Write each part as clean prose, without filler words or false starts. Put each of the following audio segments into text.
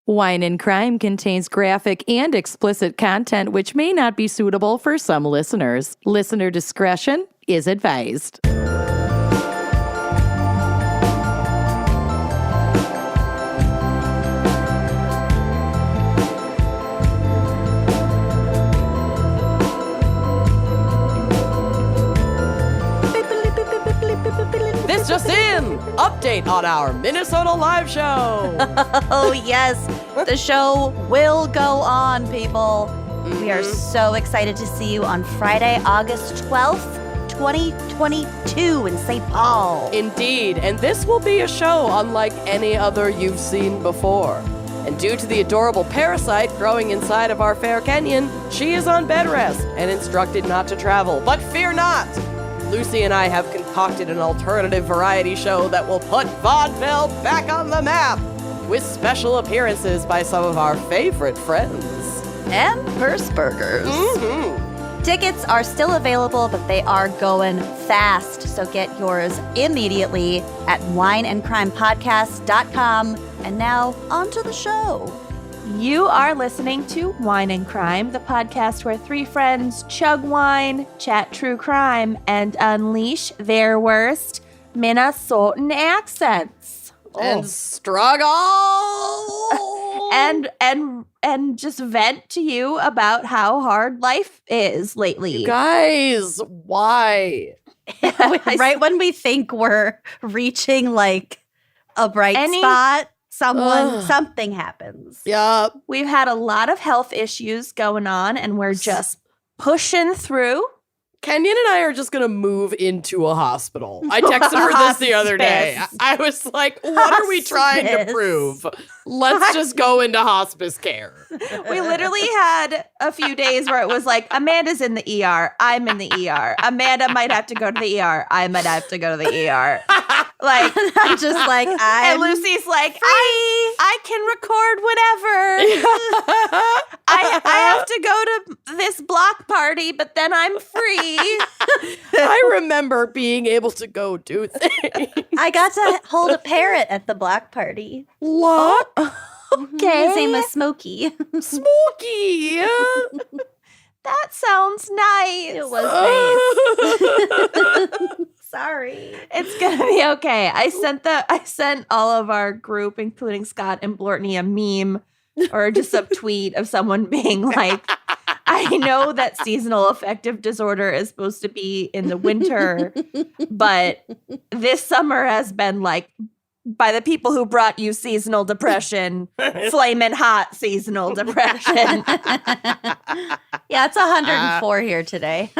Wine and Crime contains graphic and explicit content which may not be suitable for some listeners. Listener discretion is advised. This just in! Update on our Minnesota live show! Oh, yes. The show will go on, people. We are so excited to see you on Friday, August 12th, 2022 in St. Paul. Indeed, and this will be a show unlike any other you've seen before. And due to the adorable parasite growing inside of our fair Kenyon, she is on bed rest and instructed not to travel. But fear not! Lucy and I have concocted an alternative variety show that will put vaudeville back on the map, with special appearances by some of our favorite friends. And purse burgers. Tickets are still available, but they are going fast. So get yours immediately at wineandcrimepodcast.com. And now, on to the show. You are listening to Wine and Crime, the podcast where three friends chug wine, chat true crime, and unleash their worst Minnesotan accents. And struggle! And just vent to you about how hard life is lately. You guys, why? Right when we think we're reaching like a bright spot, something happens. Yup. We've had a lot of health issues going on, and we're just pushing through. Kenyon and I are just going to move into a hospital. I texted her this the other day. I was like, what are we trying to prove? Let's just go into hospice care. We literally had a few days where it was like, Amanda's in the ER. I'm in the ER. Amanda might have to go to the ER. I might have to go to the ER. Like, I'm just like, and Lucy's like, I can record whatever. I have to go to this block party, but then I'm free. I remember being able to go do things. I got to hold a parrot at the block party. What? Okay. His name was Smokey. Smokey. That sounds nice. It was nice. Sorry. It's gonna be okay. I sent all of our group, including Scott and Blortney, a meme or just a tweet of someone being like, I know that seasonal affective disorder is supposed to be in the winter, but this summer has been like, by the people who brought you seasonal depression, flamin' hot seasonal depression. Yeah, it's 104 here today.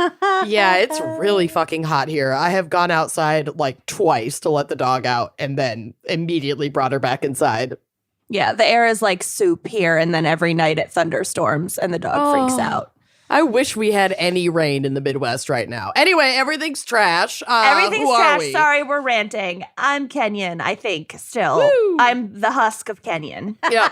Yeah, it's really fucking hot here. I have gone outside like twice to let the dog out and then immediately brought her back inside. Yeah, the air is like soup here, and then every night it thunderstorms and the dog freaks out. I wish we had any rain in the Midwest right now. Anyway, everything's trash. Everything's who trash. are we? Sorry, we're ranting. I'm Kenyon, I think, still. Woo. I'm the husk of Kenyon. Yeah.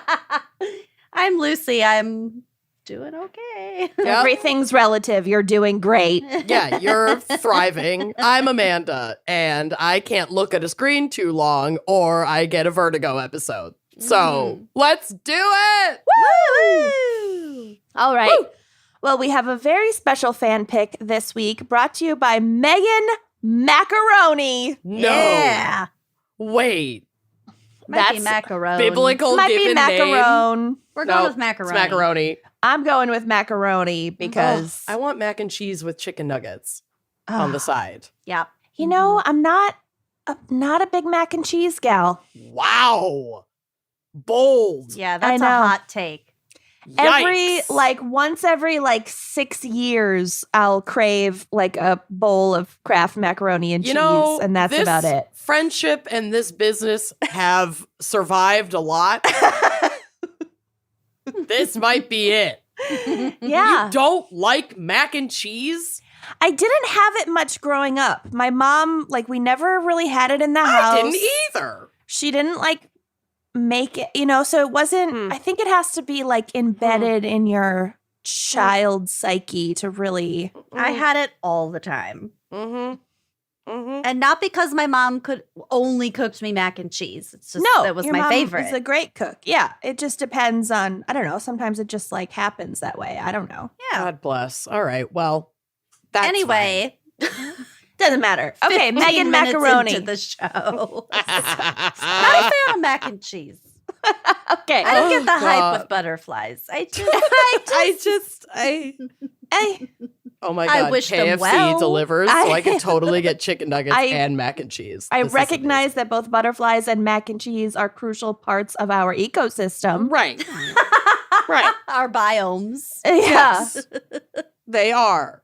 I'm Lucy. I'm doing okay. Yep. Everything's relative. You're doing great. Yeah, you're thriving. I'm Amanda, and I can't look at a screen too long or I get a vertigo episode. So let's do it! Woo! All right. Woo! Well, we have a very special fan pick this week brought to you by Megan Macaroni. No. Yeah. Wait. Might be macaron. Biblical Might be given macaron. name? We're going No, with macaroni. It's macaroni. I'm going with macaroni because I want mac and cheese with chicken nuggets on the side. Yeah. you know, I'm not a big mac and cheese gal. Wow. Bold. Yeah, that's I a know. hot take. Once every 6 years, I'll crave like a bowl of Kraft macaroni and cheese, and that's this about it. Friendship and this business have survived a lot. This might be it. Yeah. You don't like mac and cheese? I didn't have it much growing up. My mom, we never really had it in the house. I didn't either. She didn't make it, so it wasn't, I think it has to be embedded in your child's psyche to really. I had it all the time. Mm-hmm. And not because my mom only cooked me mac and cheese. It's just that was your my mom favorite. is a great cook. Yeah, it just depends on, I don't know, sometimes it just like happens that way. I don't know. Yeah. God bless. All right. Well, that's Anyway, Doesn't matter. Okay, 15 Megan minutes Macaroni. into the show. fine. Not a fan of mac and cheese. Okay. I don't get the hype God. with butterflies. Oh my I God. wish them KFC well. delivers, so I could totally get chicken nuggets I- and mac and cheese. I This is recognize that both butterflies and mac and cheese are crucial parts of our ecosystem. amazing. Right. Right. Our biomes. Yeah. Yes. They are.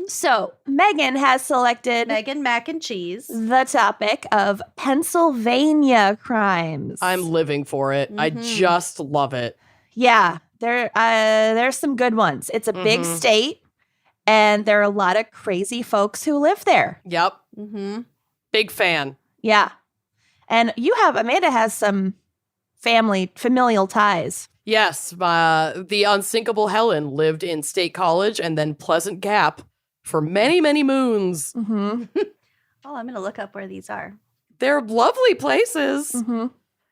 So, Megan has selected Megan mac and cheese. the topic of Pennsylvania crimes. I'm living for it. I just love it. Yeah, there's some good ones. It's a big state, and there are a lot of crazy folks who live there. Yep. Mm-hmm. Big fan. Yeah. And Amanda has some familial ties. Yes. The unsinkable Helen lived in State College and then Pleasant Gap for many, many moons. Mm-hmm. Oh, I'm going to look up where these are. They're lovely places. Mm-hmm.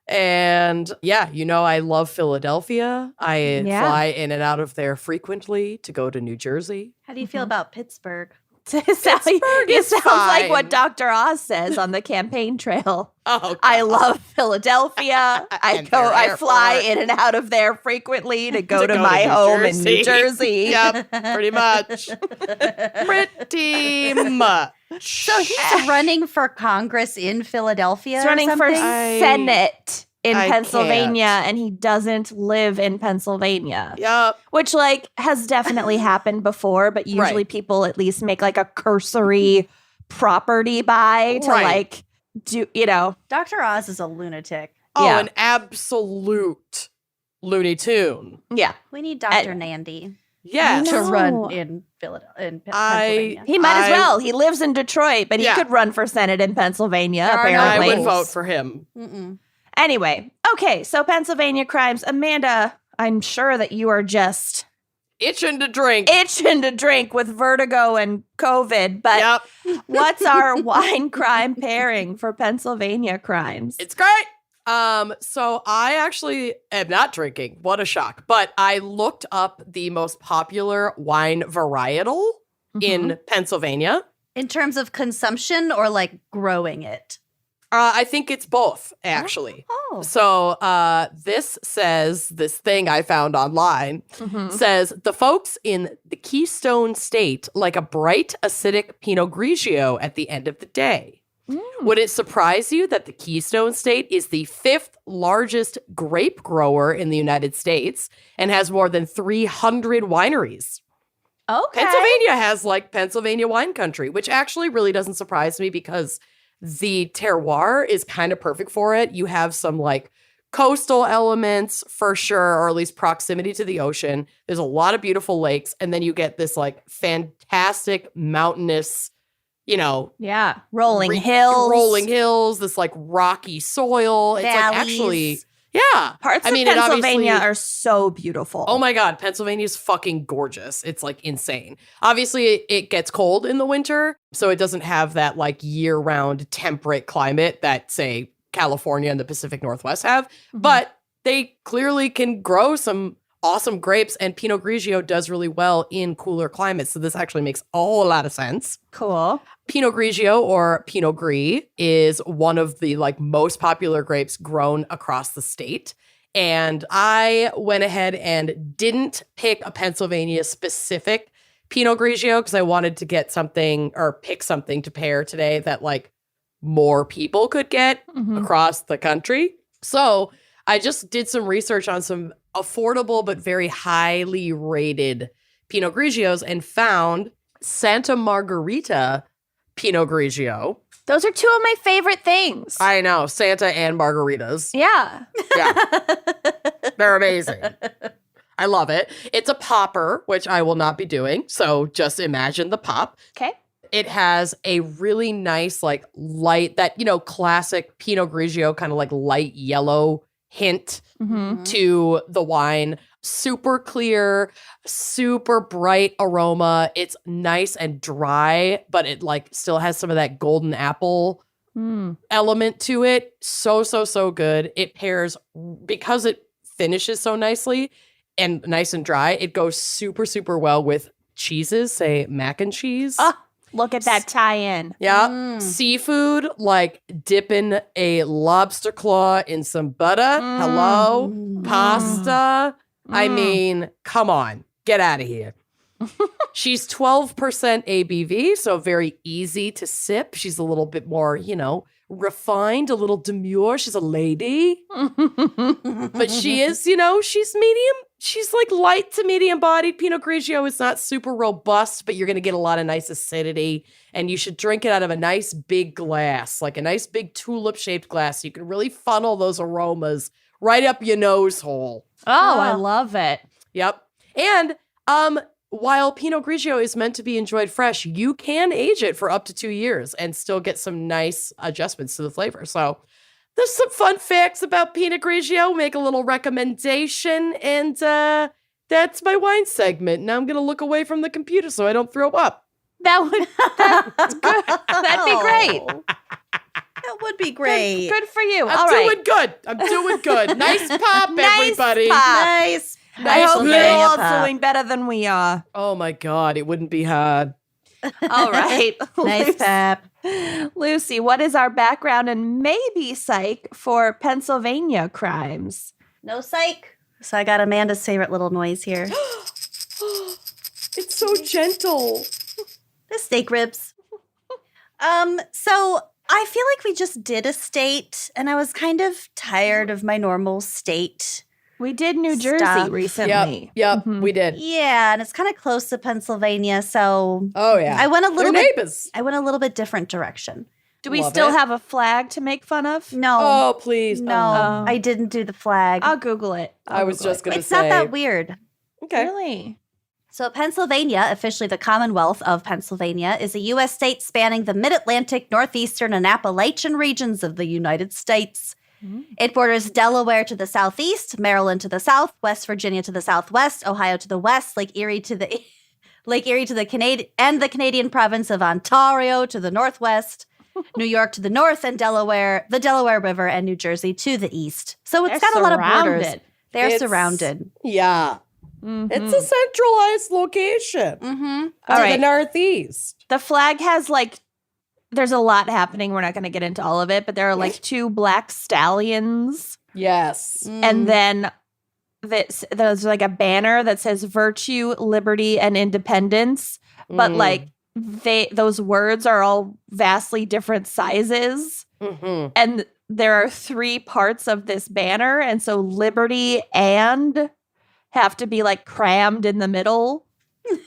And yeah, I love Philadelphia. I Yeah. fly in and out of there frequently to go to New Jersey. How do you feel about Pittsburgh? It sounds like what fine. Dr. Oz says on the campaign trail. Oh, I love Philadelphia. And their I fly airport. in and out of there frequently to go to New my home in Jersey. New Jersey. Yep, pretty much. Pretty much. So he's running for Congress in Philadelphia. He's or running for something? Senate in I Pennsylvania, can't. and he doesn't live in Pennsylvania. Yep. Which, has definitely happened before, but usually Right. people at least make a cursory property buy to Right. do, Dr. Oz is a lunatic. Oh, Yeah. an absolute Looney Tune. yeah. We need Dr. Nandy Yes. to No. run in Philadelphia. In Pennsylvania. He might as I- well. He lives in Detroit, but he Yeah. could run for Senate in Pennsylvania, There are no I apparently. would vote for him. Mm-mm. Anyway, okay, so Pennsylvania crimes. Amanda, I'm sure that you are just Itching to drink. itching to drink with vertigo and COVID, but Yep. what's our wine crime pairing for Pennsylvania crimes? It's great. So I actually am not drinking. What a shock. But I looked up the most popular wine varietal in Pennsylvania. In terms of consumption or growing it? I think it's both, actually. Oh. So this thing I found online says the folks in the Keystone State like a bright, acidic Pinot Grigio at the end of the day. Would it surprise you that the Keystone State is the 5th largest grape grower in the United States and has more than 300 wineries? Okay. Pennsylvania has Pennsylvania wine country, which actually really doesn't surprise me because the terroir is kind of perfect for it. You have some coastal elements for sure, or at least proximity to the ocean. There's a lot of beautiful lakes. And then you get this fantastic mountainous, Yeah, rolling hills, this rocky soil. It's Valleys. actually, yeah. Parts I of mean, it Pennsylvania obviously- are so beautiful. Oh my God, Pennsylvania's fucking gorgeous. It's insane. Obviously, it gets cold in the winter, so it doesn't have that year-round temperate climate that, say, California and the Pacific Northwest have. But they clearly can grow some awesome grapes, and Pinot Grigio does really well in cooler climates. So this actually makes a whole lot of sense. Cool. Pinot Grigio, or Pinot Gris, is one of the most popular grapes grown across the state. And I went ahead and didn't pick a Pennsylvania specific Pinot Grigio because I wanted to get something or pick something to pair today that more people could get across the country. So I just did some research on some affordable but very highly rated Pinot Grigios and found Santa Margherita Pinot Grigio. Those are two of my favorite things. I know, Santa and margaritas. yeah. Yeah. They're amazing. I love it. It's a popper, which I will not be doing. So just imagine the pop. Okay. It has a really nice, light, that, classic Pinot Grigio kind of light yellow hint to the wine. Super clear, super bright aroma. It's nice and dry, but it like still has some of that golden apple element to it. So good. It pairs because it finishes so nicely and nice and dry. It goes super well with cheeses, say mac and cheese. Oh, look at that tie-in. Yeah. Seafood, like dipping a lobster claw in some butter. Hello. Pasta. I mean, come on. Get out of here. She's 12% ABV, so very easy to sip. She's a little bit more, refined, a little demure. She's a lady. But she is, she's medium. She's like light to medium bodied. Pinot Grigio is not super robust, but you're going to get a lot of nice acidity. And you should drink it out of a nice big glass, like a nice big tulip shaped glass. You can really funnel those aromas right up your nose hole. Oh, I love it. Yep. And while Pinot Grigio is meant to be enjoyed fresh, you can age it for up to 2 years and still get some nice adjustments to the flavor. So there's some fun facts about Pinot Grigio. Make a little recommendation. And that's my wine segment. Now I'm going to look away from the computer so I don't throw up. That's good. That'd be great. That would be great. Good for you. I'm doing good. Nice pop, everybody. Nice. I hope you're Pennsylvania all pop. doing better than we are. Oh my God, it wouldn't be hard. All right. Nice pap. Lucy, what is our background and maybe psych for Pennsylvania crimes? No psych. So I got Amanda's favorite little noise here. It's so gentle. The steak ribs. So I feel like we just did a state, and I was kind of tired of my normal state. We did New Jersey Stuff. recently. Yep, we did. Yeah, and it's kind of close to Pennsylvania, so Oh yeah. I went a They're little bit. neighbors. I went a little bit different direction. Do we Love still it. have a flag to make fun of? No, Oh please. no, Oh. I didn't do the flag. I'll Google it. I was just gonna It's say. not that weird. Okay. Really? So Pennsylvania, officially the Commonwealth of Pennsylvania, is a U.S. state spanning the mid-Atlantic, northeastern, and Appalachian regions of the United States. It borders Delaware to the southeast, Maryland to the south, West Virginia to the southwest, Ohio to the west, Lake Erie to the Canadian and the Canadian province of Ontario to the northwest, New York to the north, and the Delaware River, and New Jersey to the east. So it's They're got a lot of borders. surrounded. They're It's- surrounded. Yeah. It's a centralized location. Mm-hmm. All To right. the northeast. The flag has there's a lot happening. We're not going to get into all of it, but there are two black stallions. Yes. And then there's a banner that says virtue, liberty, and independence. But those words are all vastly different sizes. Mm-hmm. And there are 3 parts of this banner. And so liberty and have to be crammed in the middle.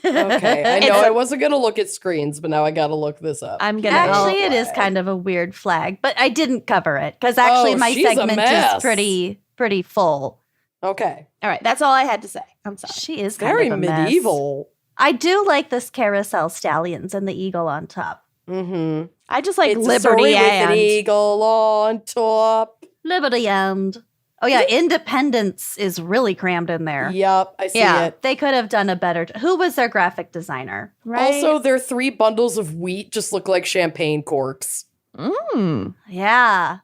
Okay. I know I wasn't gonna look at screens, but now I gotta look this up. I'm going to Actually, it is kind of a weird flag, but I didn't cover it because actually my she's a segment mess. is pretty full. Okay. All right. That's all I had to say. I'm sorry. She is kind Very of a mess. medieval. I do like this carousel stallions and the eagle on top. Mm-hmm. I just like It's a liberty story with and an eagle on top. Liberty and oh yeah, independence is really crammed in there. Yep, I see Yeah, it. they could have done a better. Who was their graphic designer? right? Also, their 3 bundles of wheat just look like champagne corks. Yeah.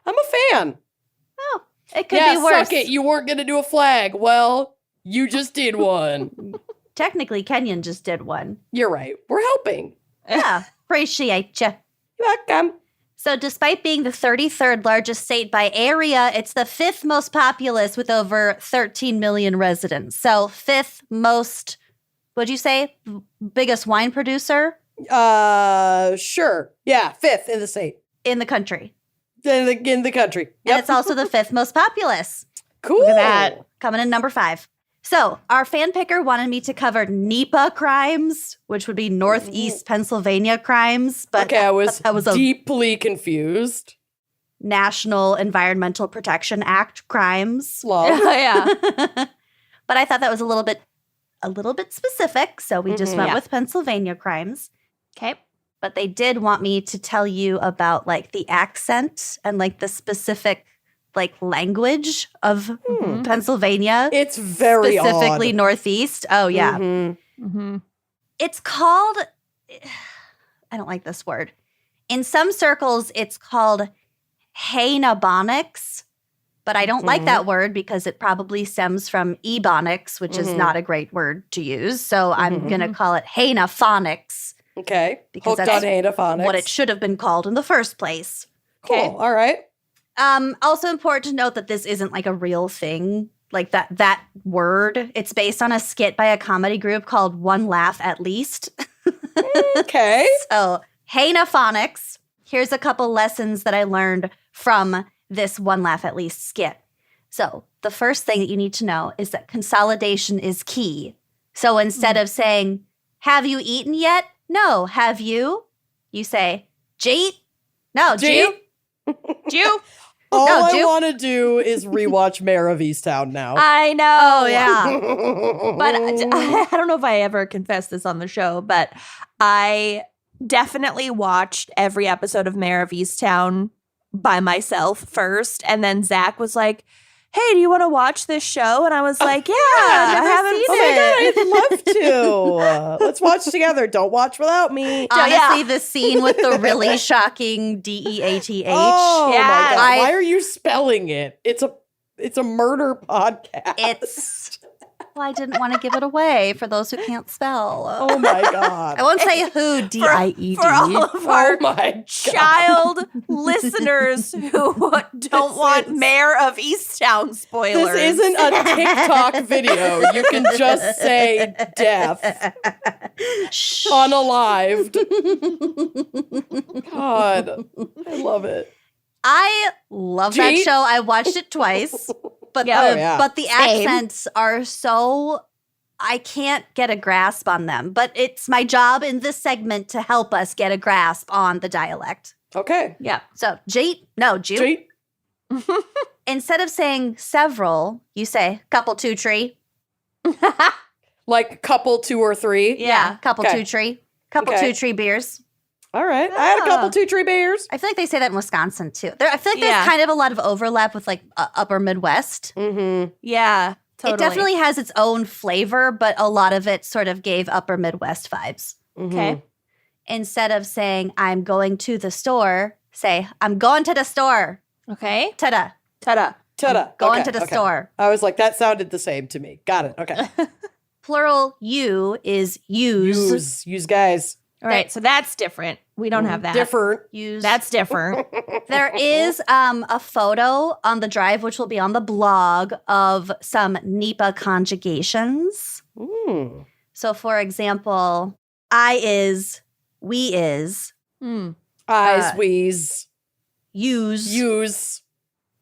I'm a fan. Oh, it could Yeah, be worse. suck it. You weren't gonna do a flag. Well, you just did one. Technically, Kenyon just did one. You're right. We're helping. Yeah, appreciate you. You're welcome. So despite being the 33rd largest state by area, it's the 5th most populous with over 13 million residents. So 5th most, what'd you say? Biggest wine producer Sure. Yeah, 5th in the state. in the country. In the country. And Yep. it's also the 5th most populous. Cool. Look at that. Coming in number 5. So our fan picker wanted me to cover NEPA crimes, which would be Northeast Pennsylvania crimes. But Okay, I was, that was a deeply confused. National Environmental Protection Act crimes. Love. yeah. But I thought that was a little bit specific, so we just went Yeah. with Pennsylvania crimes. Okay. But they did want me to tell you about the accent and the specific like language of Pennsylvania. It's very specifically odd. Northeast. Oh yeah. It's called, I don't like this word. In some circles, it's called Hainabonics, but I don't like that word because it probably stems from Ebonics, which is not a great word to use. So I'm going to call it Hainaphonics. Okay. Because Hooked that's on Hainaphonics. what it should have been called in the first place. Cool. All right. Also important to note that this isn't like a real thing. Like that word, it's based on a skit by a comedy group called One Laugh at Least. Okay. So, Hainaphonics. Here's a couple lessons that I learned from this One Laugh at Least skit. So, the first thing that you need to know is that consolidation is key. So, instead of saying, have you eaten yet? No, have you? You say, Jeet? No, Jew? Jew? All No, I Jew. want to do is rewatch Mayor of Easttown now. I know. Oh, yeah. But I don't know if I ever confessed this on the show, but I definitely watched every episode of Mayor of Easttown by myself first. And then Zach was like, hey, do you want to watch this show? And I was like, yeah, I haven't seen it. Oh my God, I'd love to. Let's watch together. Don't watch without me. Honestly, the scene with the really shocking DEATH. Oh Yeah. my God. I- Why are you spelling it? It's a murder podcast. It's, well, I didn't want to give it away for those who can't spell. Oh my God. I won't say who, D-I-E-D. For all of our Oh my God. child listeners who don't want Mayor of Easttown spoilers. This isn't a TikTok video. You can just say death. Unalived. God. I love it. I love that Jeet. show. I watched it twice, but Yeah. the, Oh, yeah. but the Same. accents are so I can't get a grasp on them. But it's my job in this segment to help us get a grasp on the dialect. Okay. Yeah. So, Jeet, no, Jew. Jeet. Instead of saying several, you say couple two tree. Like couple 2 or 3. Yeah, couple Okay. two tree. Couple Okay. two tree beers. All right. I had a couple 2-3 beers. I feel like they say that in Wisconsin too. I feel like Yeah. there's kind of a lot of overlap with like upper Midwest. Mm-hmm. Yeah. Totally. It definitely has its own flavor, but a lot of it sort of gave upper Midwest vibes. Okay. Instead of saying, I'm going to the store, say, I'm going to the store. Okay. Ta-da. Ta-da. Ta-da. Going Okay, to the okay. store. I was like, that sounded the same to me. Got it. Okay. Plural you is use. Use guys. All right. So that's different. We don't have that. Different. Use. That's different. There is a photo on the drive, which will be on the blog, of some NEPA conjugations. Mm. So, for example, I is, we is, Eyes, wheeze. use, Use.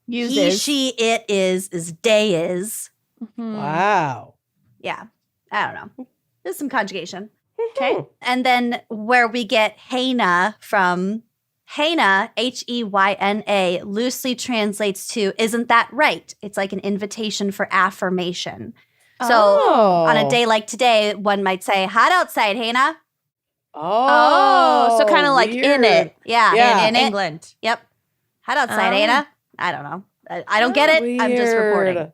he, Uses. she, it is day is. Wow. Yeah, I don't know. There's some conjugation. Okay. And then where we get Haina from, Haina, Heyna, loosely translates to, isn't that right? It's like an invitation for affirmation. So on a day like today, one might say, hot outside, Haina. Oh, so kind of like in it. Yeah, Yeah. in it. England. Yep. Hot outside, Oh. Haina. I don't know. I don't get it. I'm just reporting. Weird.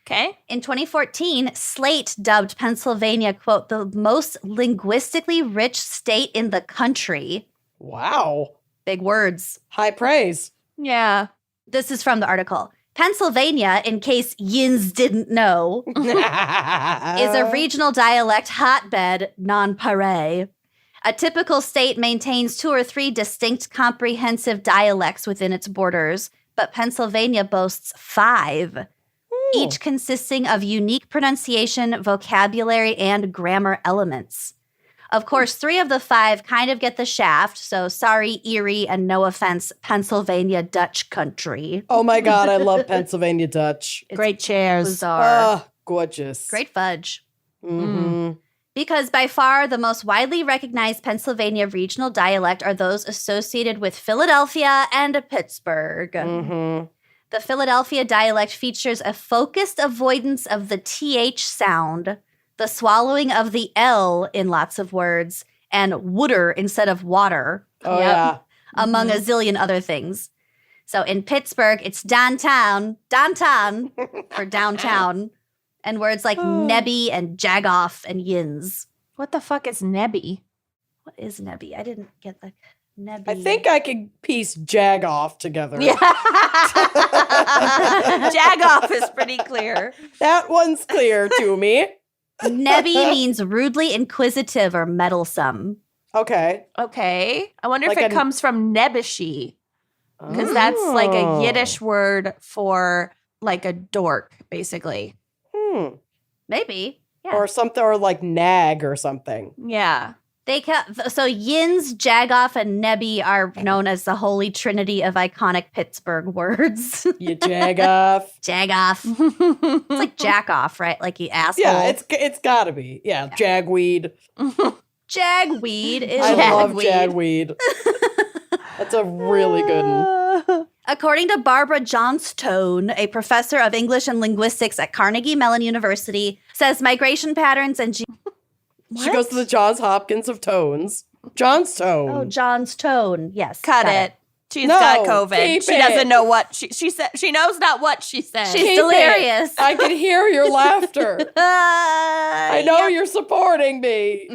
Okay. In 2014, Slate dubbed Pennsylvania, quote, the most linguistically rich state in the country. Wow. Big words. High praise. Yeah. This is from the article. Pennsylvania, in case yins didn't know, is a regional dialect hotbed, nonpareil. A typical state maintains 2 or 3 distinct comprehensive dialects within its borders, but Pennsylvania boasts 5, each consisting of unique pronunciation, vocabulary, and grammar elements. Of course, 3 of the 5 kind of get the shaft, so sorry, Erie, and no offense, Pennsylvania Dutch country. Oh my God, I love Pennsylvania Dutch. It's Great chairs. bizarre. Oh, gorgeous. Great fudge. Mm-hmm. Because by far the most widely recognized Pennsylvania regional dialect are those associated with Philadelphia and Pittsburgh. Mm-hmm. The Philadelphia dialect features a focused avoidance of the TH sound, the swallowing of the L in lots of words, and wooder instead of water, Oh, yeah. among a zillion other things. So in Pittsburgh, it's downtown for downtown, and words like nebby and jagoff and yins. What the fuck is nebby? What is nebby? I didn't get the nebby. I think I could piece jagoff together. Yeah. Jagoff is pretty clear. That one's clear to me. Nebby means rudely inquisitive or meddlesome. Okay. Okay. I wonder Like if it a- comes from nebbishy. Because that's like a Yiddish word for like a dork, basically. Maybe. Yeah. Or something, or like nag or something. Yeah. So yins, jagoff, and nebby are known as the holy trinity of iconic Pittsburgh words. You jagoff. Jagoff. It's like jack off, right? Like you asshole. Yeah, it's gotta be. Yeah, jagweed. Jagweed is I love jagweed. jagweed. That's a really good one. According to Barbara Johnstone, a professor of English and linguistics at Carnegie Mellon University, says migration patterns and She goes to the Johns Hopkins of tones. Johnstone. Oh, Johnstone. Yes. Cut it. She's No, got COVID. keep She it. doesn't know what she said. She knows not what she said. She's Keep delirious. it. I can hear your laughter. I know you're supporting me.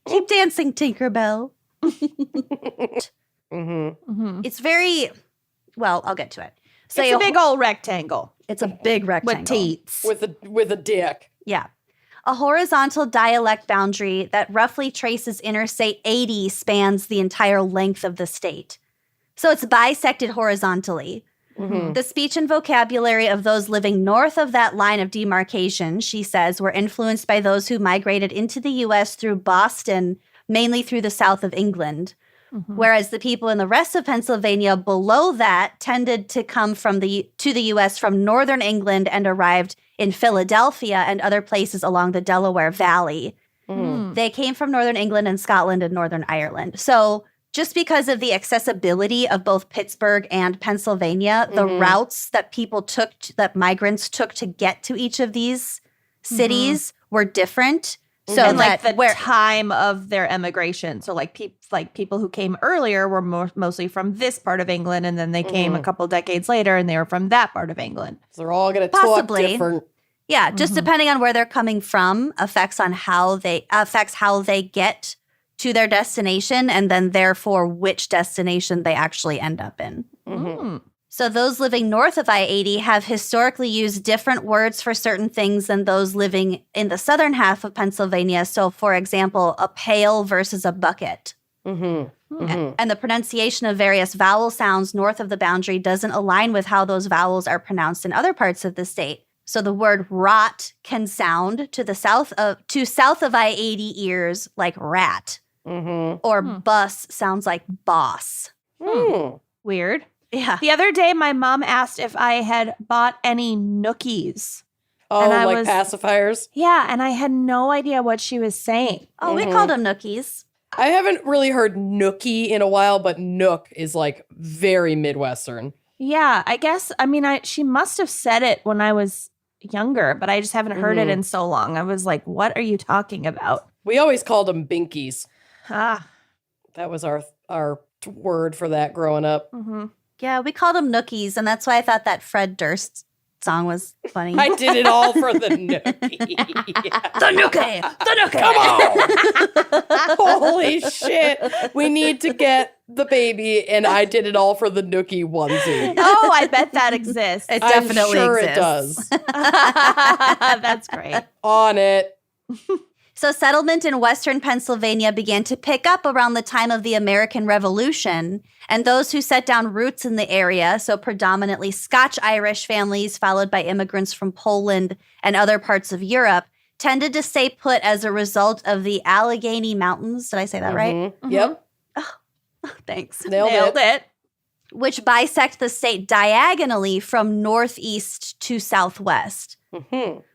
Keep dancing, Tinkerbell. It's very, well, I'll get to it. So It's a big old rectangle it's a big rectangle. with teats. With a dick. Yeah. A horizontal dialect boundary that roughly traces Interstate 80 spans the entire length of the state. So it's bisected horizontally. The speech and vocabulary of those living north of that line of demarcation, she says, were influenced by those who migrated into the U.S. through Boston, mainly through the south of England. Whereas the people in the rest of Pennsylvania below that tended to come to the U.S. from northern England and arrived in Philadelphia and other places along the Delaware Valley. They came from northern England and Scotland and northern Ireland. So just because of the accessibility of both Pittsburgh and Pennsylvania, the routes that that migrants took to get to each of these cities were different. So and like that the time of their emigration. So like people who came earlier were mostly from this part of England, and then they came a couple decades later and they were from that part of England. So they're all going to talk Possibly. different. Yeah, just depending on where they're coming from affects how they get to their destination, and then therefore which destination they actually end up in. So those living north of I-80 have historically used different words for certain things than those living in the southern half of Pennsylvania. So, for example, a pail versus a bucket. And the pronunciation of various vowel sounds north of the boundary doesn't align with how those vowels are pronounced in other parts of the state. So the word rot can sound to south of I-80 ears like rat, or bus sounds like boss. Weird. Yeah. The other day, my mom asked if I had bought any nookies. Oh, And I like was- pacifiers? Yeah, and I had no idea what she was saying. Oh, we called them nookies. I haven't really heard nookie in a while, but nook is like very Midwestern. Yeah, I guess. I mean, she must have said it when I was younger, but I just haven't heard it in so long. I was like, what are you talking about? We always called them binkies. Ah. That was our word for that growing up. Yeah, we called them nookies, and that's why I thought that Fred Durst song was funny. I did it all for the nookie. The nookie! The nookie! Come on! Holy shit. We need to get the baby, and I did it all for the nookie onesie. Oh, I bet that exists. It I'm definitely sure exists. it does. That's great. On it. So settlement in western Pennsylvania began to pick up around the time of the American Revolution, and those who set down roots in the area, so predominantly Scotch-Irish families followed by immigrants from Poland and other parts of Europe, tended to stay put as a result of the Allegheny Mountains. Did I say that right? Yep. Thanks. Nailed it. Which bisect the state diagonally from northeast to southwest.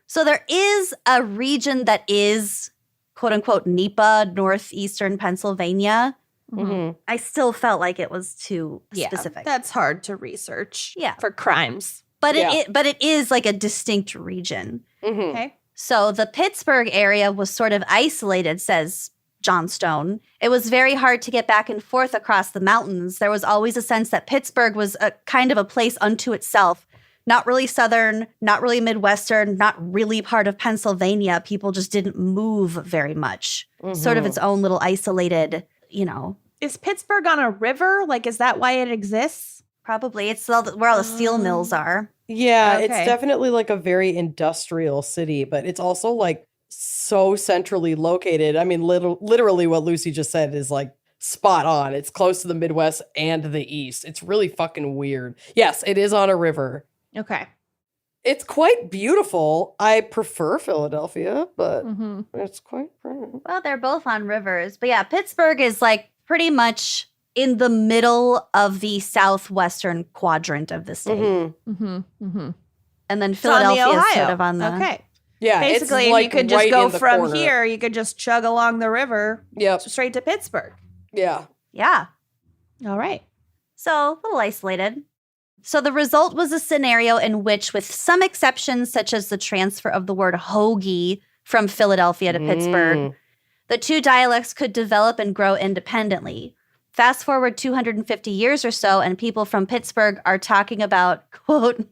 So there is a region that is, quote unquote, NEPA, northeastern Pennsylvania. I still felt like it was too specific. That's hard to research for crimes. But it is like a distinct region. Okay. So the Pittsburgh area was sort of isolated, says Johnstone. It was very hard to get back and forth across the mountains. There was always a sense that Pittsburgh was a kind of a place unto itself. Not really Southern, not really Midwestern, not really part of Pennsylvania. People just didn't move very much. Sort of its own little isolated, Is Pittsburgh on a river? Like, is that why it exists? Probably. It's where all the steel mills are. Yeah, Okay. it's definitely like a very industrial city, but it's also like so centrally located. I mean, literally what Lucy just said is like spot on. It's close to the Midwest and the East. It's really fucking weird. Yes, it is on a river. Okay. It's quite beautiful. I prefer Philadelphia, but it's quite pretty. Well, they're both on rivers. But yeah, Pittsburgh is like pretty much in the middle of the southwestern quadrant of the state. Mm-hmm. And then It's on the Philadelphia is Ohio. sort of on the... Okay. Yeah, Basically, it's if like you could just right go in the from corner. here, you could just chug along the river Yep. straight to Pittsburgh. Yeah. Yeah. All right. So a little isolated. So the result was a scenario in which, with some exceptions, such as the transfer of the word hoagie from Philadelphia to Pittsburgh, the two dialects could develop and grow independently. Fast forward 250 years or so, and people from Pittsburgh are talking about, quote,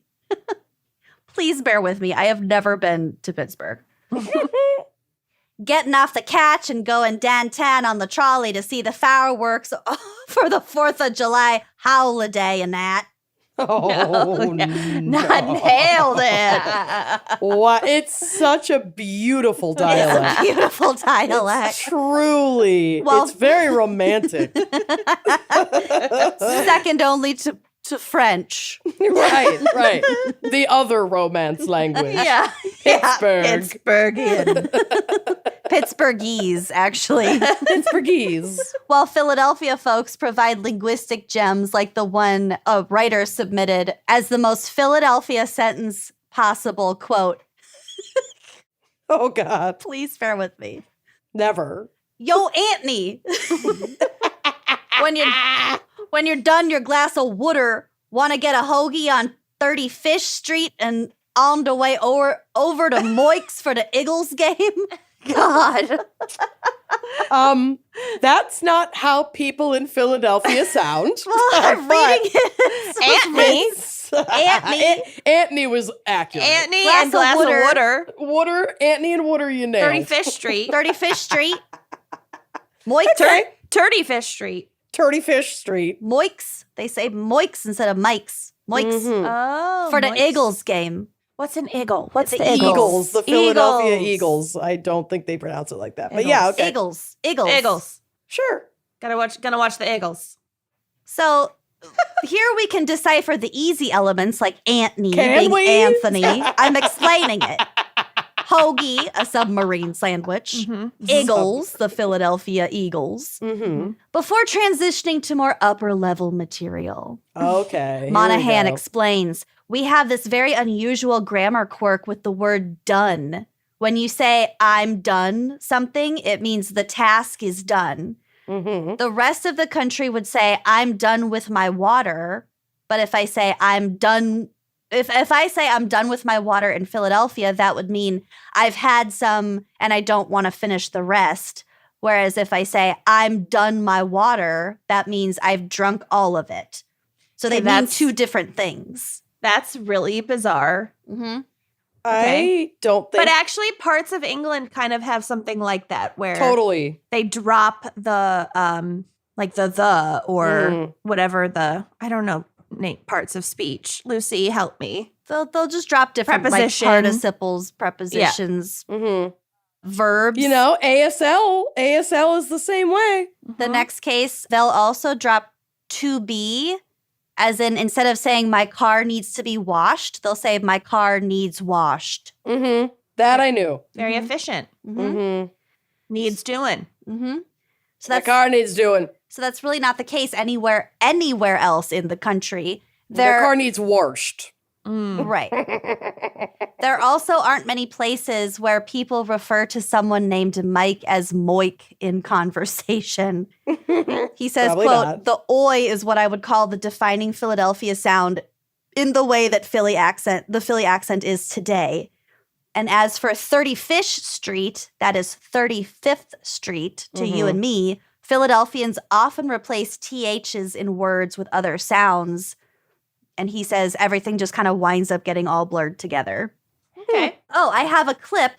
please bear with me, I have never been to Pittsburgh. Getting off the catch and going downtown on the trolley to see the fireworks for the 4th of July holiday and that. Oh, Not nailed it. What? It's such a beautiful dialect. Beautiful dialect. Truly. Well- It's very romantic. Second only to French. Right. The other romance language. Yeah. Pittsburgh. Pittsburghian. Pittsburghese, actually. Pittsburghese. While Philadelphia folks provide linguistic gems like the one a writer submitted as the most Philadelphia sentence possible, quote, Oh, God. please bear with me. Never. Yo, Anthony. when you're done your glass of water, want to get a hoagie on 35th Street and on the way over to Moike's for the Iggles game? God. That's not how people in Philadelphia sound. Well, I'm reading it. Anthony. Anthony was accurate. Anthony Glass and glass of of water. water. Anthony and Water, you nailed. 35th Street. 35th Street. Moike's. Okay. 35th Street. 35th Street. Moike's. They say Moike's instead of Mike's. Moike's. Mhm. Oh. For the Moike's. Eagles game. What's an Eagle? What's The the Eagle? Eagles, the Philadelphia Eagles. Eagles. I don't think they pronounce it like that. But yeah, okay. Eagles. Eagles. Sure. Gonna watch the Eagles. So here we can decipher the easy elements like Anthony Can being we? Anthony. I'm explaining it. Hoagie, a submarine sandwich. Eagles, the Philadelphia Eagles. Mm-hmm. Before transitioning to more upper level material, Okay. here we Monahan go. explains, we have this very unusual grammar quirk with the word done. When you say, I'm done something, it means the task is done. Mhm. The rest of the country would say, I'm done with my water. But if I say I'm done, if I say I'm done with my water in Philadelphia, that would mean I've had some and I don't want to finish the rest. Whereas if I say I'm done my water, that means I've drunk all of it. So they Okay, mean that's- two different things. That's really bizarre. Mm-hmm. I don't think But actually, parts of England kind of have something like that, where totally. they drop the like the or whatever the I don't know parts of speech. Lucy, help me. They'll just drop different like, Preposition. participles, prepositions, Mm-hmm. verbs. You know, ASL is the same way. The next case, they'll also drop to be, as in instead of saying my car needs to be washed, they'll say my car needs washed. Mm-hmm. That I knew. Very efficient. Mm-hmm. Needs doing. Mm-hmm. So The that's car needs doing. so that's really not the case anywhere else in the country. Their car needs washed. Right. There also aren't many places where people refer to someone named Mike as Moik in conversation. He says, Probably quote, not. the oi is what I would call the defining Philadelphia sound in the way that the Philly accent is today. And as for 30 Fish Street, that is 35th Street to you and me, Philadelphians often replace THs in words with other sounds. And he says everything just kind of winds up getting all blurred together. Okay. Oh, I have a clip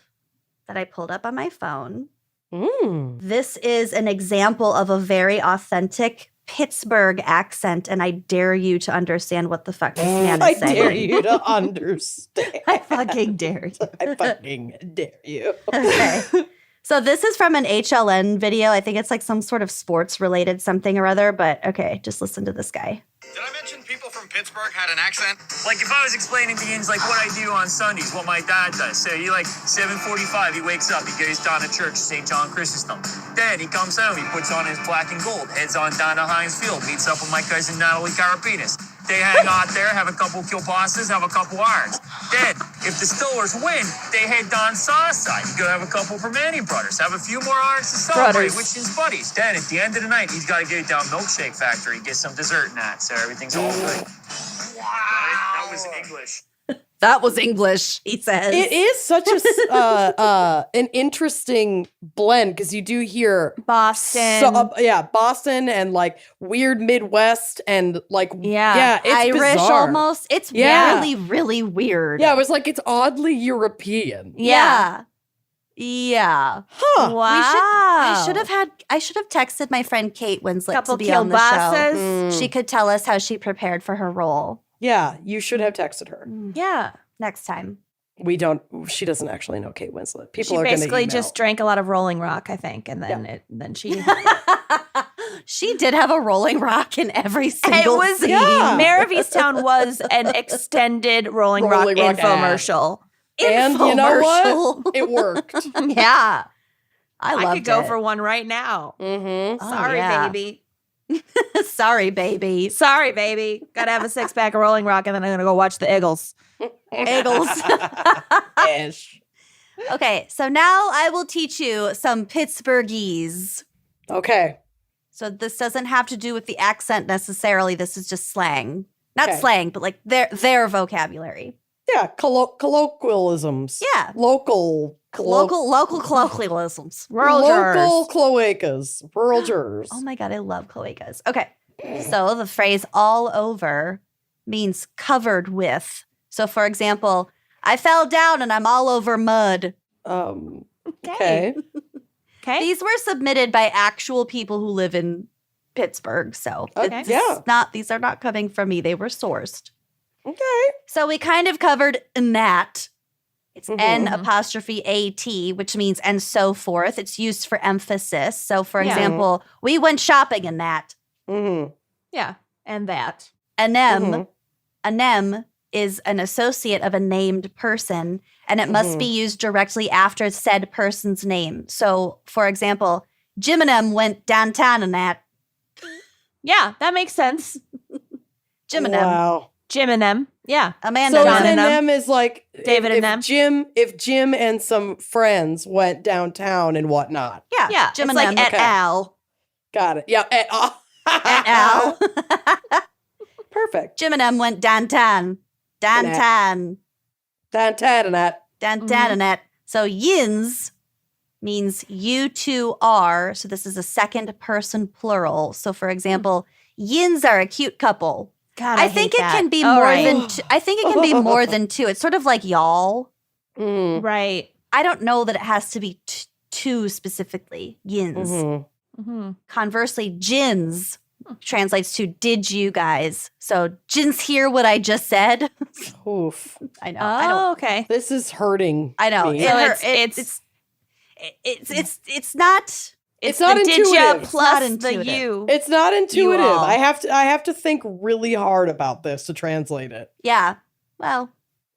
that I pulled up on my phone. This is an example of a very authentic Pittsburgh accent, and I dare you to understand what the fuck this man is saying. I dare you to understand. I fucking dare you. I fucking dare you. Okay. So this is from an HLN video. I think it's like some sort of sports related something or other, but okay, just listen to this guy. Did I mention people from Pittsburgh had an accent? Like if I was explaining to Yins like what I do on Sundays, what my dad does. So he like 7:45, he wakes up, he goes down to church, St. John Chrysostom. Then he comes home, he puts on his black and gold, heads on down to Heinz Field, meets up with my cousin Natalie Carapinas. They hang out there, have a couple kielbasa's, have a couple irons. Then, if the Stillers win, they head down Southside. You go have a couple for Manny Brothers, have a few more irons to celebrate with his buddies. Then, at the end of the night, he's got to go down Milkshake Factory, get some dessert and that, so everything's all good. Wow. That was English. That was English, he says. It is such a an interesting blend because you do hear Boston. Boston and like weird Midwest and like it's Irish bizarre. almost. It's really, really weird. Yeah, it was like it's oddly European. Yeah. Yeah. Huh. Wow. I should have texted my friend Kate Winslet Couple to be on the show. kielbasas. She could tell us how she prepared for her role Yeah, you should have texted her. Yeah. next time. We don't. She doesn't actually know Kate Winslet. People She are going to basically email. just drank a lot of Rolling Rock, I think, and then she. She did have a Rolling Rock in every single It was scene. Mayor of Easttown was an extended Rolling Rock infomercial. And you know what? It worked. Yeah. I loved I could go it. for one right now. Mm-hmm. Oh, Sorry, yeah. baby. Sorry, baby. Sorry, baby. Gotta have a 6-pack of Rolling Rock, and then I'm gonna go watch the Iggles. Iggles. Ish. Okay, so now I will teach you some Pittsburghese. Okay. So this doesn't have to do with the accent necessarily. This is just slang. Not Okay. slang, but like their vocabulary. Yeah, colloquialisms. Yeah. Local colloquialisms. Rural local jurors. cloacas. Rural jurors. Oh my God, I love cloacas. Okay. So the phrase all over means covered with. So for example, I fell down and I'm all over mud. Okay. Okay. These were submitted by actual people who live in Pittsburgh. So Okay. it's Yeah. these are not coming from me. They were sourced. Okay. So we kind of covered that. It's Mhm. N''AT, which means and so forth. It's used for emphasis. So for Yeah. example, we went shopping in that. Mm-hmm. Yeah, and that. Anem is an associate of a named person, and it must be used directly after said person's name. So for example, Jim and Em went downtown in that. Yeah, that makes sense. Jim and Em. Wow. Jim and them. Yeah. Amanda So and John Em. and and them is like David if and them. If Jim and some friends went downtown and whatnot. Yeah, Yeah. Jim it's and like Em. et al. Got it. Yeah. And Al. Perfect. Jim and Em went downtown. Downtown. Downtown and that. Downtown and that. So yins means you two are. So this is a second person plural. So for example, yins are a cute couple. God, I think hate it that. can be All more right. than two. I think it can be more than two. It's sort of like y'all. Mm. Right. I don't know that it has to be two specifically. Yins. Mhm. Mm-hmm. Conversely, jins translates to did you guys. So jins hear what I just said. Oof. I know. Oh, I don't. okay. This is hurting. I know. me. It So hurt- it's not. It's not the intuitive. Didya It's plus not the intuitive. you. It's not intuitive. all. I have to think really hard about this to translate it. Yeah. Well,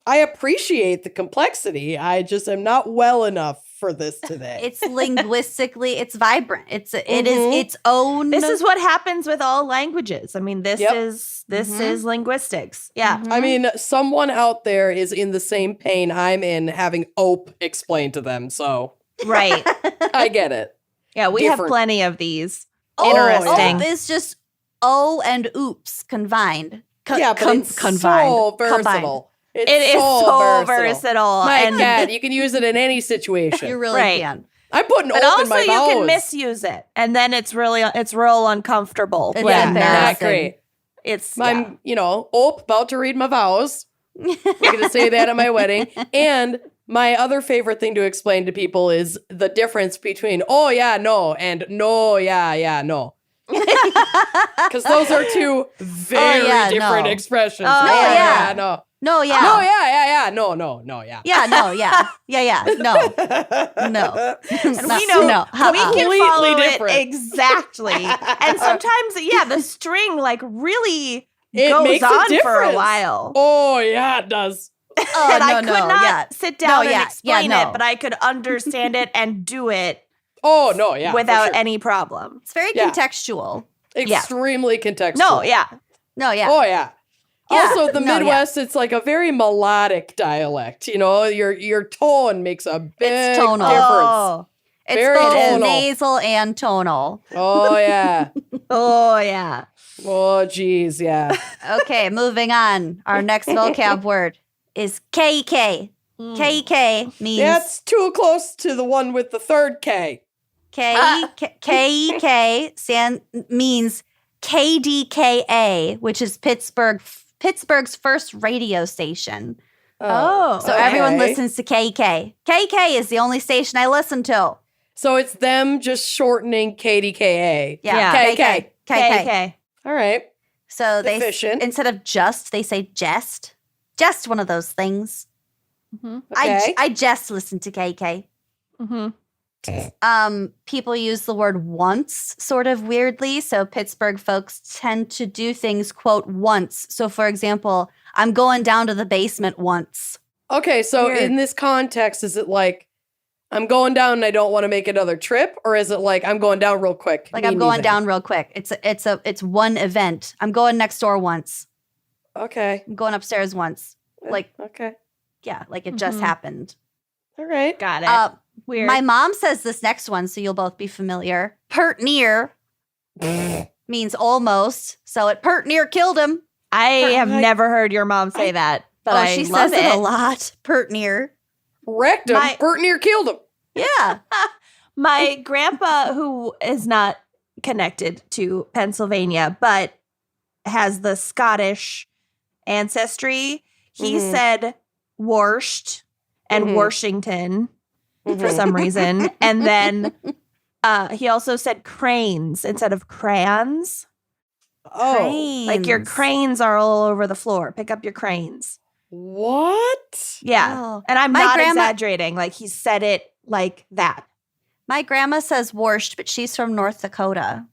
I appreciate the complexity. I just am not well enough for this today. it's linguistically, it's vibrant. It is Mhm. its own. This is what happens with all languages. I mean, this Yep. is Mhm. linguistics. Yeah. I mean, someone out there is in the same pain I'm in having OPE explained to them, so Right. I get it. Yeah, we have Different. plenty of these. Oh, Interesting. Oh, it's just O and oops combined. Yeah, but it's so versatile. It's It is so versatile. versatile. My and God, you can use it in any situation. You really Right. can. I'm putting But open also my you vows. can misuse it. And then it's real uncomfortable. It's Yeah, when not embarrassing. great. it's I'm, about to read my vows. I'm going to say that at my wedding. And my other favorite thing to explain to people is the difference between, oh, yeah, no, and no, yeah, no. Because those are two very different no. expressions. Oh, no, yeah. no. No, yeah. No, yeah, no, yeah. Yeah, no, yeah. Yeah, no. No. And we know no. we can Completely follow different. it exactly. And sometimes, the string really It goes makes a on for a difference. while. Oh, yeah, it does. Oh, And no, I could no, not yeah. sit down and yeah, explain no. it, but I could understand it and do it Oh, no, yeah. for without sure. any problem. It's very Yeah. contextual. Extremely contextual. No, yeah. No, yeah. Oh, yeah. Yeah. Also, the No, yeah. Midwest, it's like a very melodic dialect. Your tone makes a big It's tonal. difference. Oh. It's Very both tonal. nasal and tonal. Oh, yeah. Oh, yeah. Oh, geez, yeah. Okay, moving on. Our next vocab word is KK. KK means That's too close to the one with the third K. KK means KDKA, which is Pittsburgh's first radio station. Oh. So everyone okay. listens to KK. KK is the only station I listen to. So it's them just shortening KDKA. Yeah, Yeah. KK. KK. KK. All right. So they Efficient. instead of just, they say jest. Just one of those things. Okay. I just listen to KK. Mm-hmm. People use the word once sort of weirdly. So Pittsburgh folks tend to do things, quote, once. So for example, I'm going down to the basement once. Okay, so Weird. in this context, is it like I'm going down and I don't want to make another trip, or is it like I'm going down real quick? Like Me I'm going neither? down real quick. It's one event. I'm going next door once. Okay. I'm going upstairs once. Like, Okay. yeah, like it just Mhm. happened. All right. Got it. Weird. My mom says this next one, so you'll both be familiar. Pert near means almost. So it pert near killed him. I have never heard your mom say that, but I she love says it a lot. Pert near. Wrecked him. My- Bert near killed him. Yeah. My grandpa, who is not connected to Pennsylvania, but has the Scottish ancestry, he Mhm. said Warsht and Mhm. Washington for Mhm. some reason. And then he also said cranes instead of crayons. Oh, Like your Cranes. cranes are all over the floor. Pick up your cranes. what? Yeah. Oh. And I'm My not grandma- exaggerating. Like he said it like that. My grandma says Warsht, but she's from North Dakota.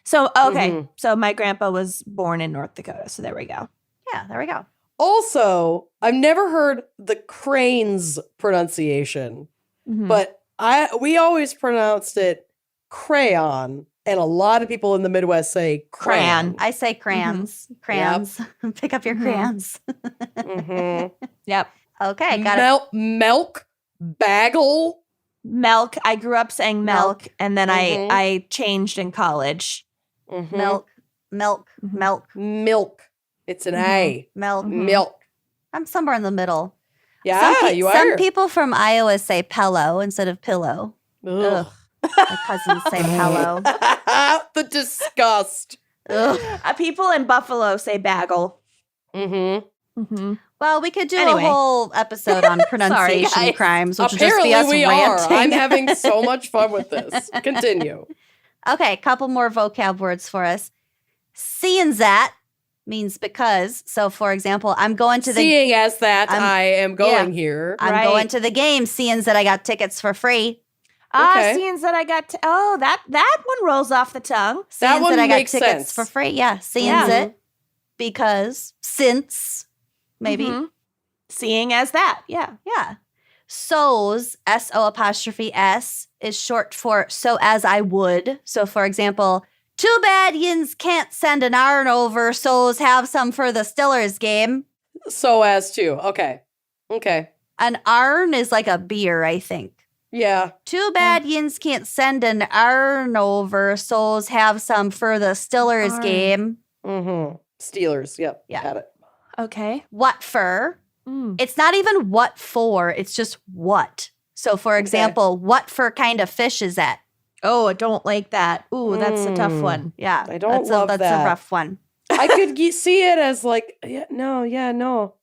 So, okay. Mhm. So my grandpa was born in North Dakota. So there we go. Yeah, there we go. Also, I've never heard the cranes pronunciation, Mhm. but we always pronounced it crayon, and a lot of people in the Midwest say crayon. I say crayons. Crayons. Pick up your Mhm. crayons. Mhm. Yep. Okay, got it. Milk, bagel. Milk. I grew up saying milk, and then Mhm. I changed in college. Mhm. Milk. Mhm. Milk. It's an Mhm. A. Milk. Mhm. Milk. I'm somewhere in the middle. Yeah, you are. Some people from Iowa say pillow instead of pillow. Ugh. My cousins say pillow. The disgust. Ugh. People in Buffalo say bagel. Mm-hmm. Mm-hmm. Well, we could do Anyway. a whole episode on pronunciation guys. crimes, which Apparently would just be we us are. ranting. I'm having so much fun with this. Continue. Okay, a couple more vocab words for us. Seeing that means because. So, for example, I'm going to the Seeing as that I'm- I am going yeah. here. I'm Right. going to the game, seeing that I got tickets for free. Okay. Seeing that I got that one rolls off the tongue. Seeing one that I got makes tickets sense. for free. Yeah, seeing Yeah. it because since maybe. Mhm. Seeing as that. Yeah. Yeah. So's, S-O''S, is short for so as I would. So, for example, too bad yins can't send an iron over, so's have some for the Stillers game. So as to. Okay. Okay. An iron is like a beer, I think. Yeah. Too bad yins can't send an iron over, so's have some for the Stillers Arn. game. Mm-hmm. Steelers. Yep. Yeah. Got it. Okay. What for It's not even what for, it's just what. So, for example, what for kind of fish is that? Oh, I don't like that. Ooh, that's a tough one. Yeah. I don't love that's that. a rough one. I could see it as like, no.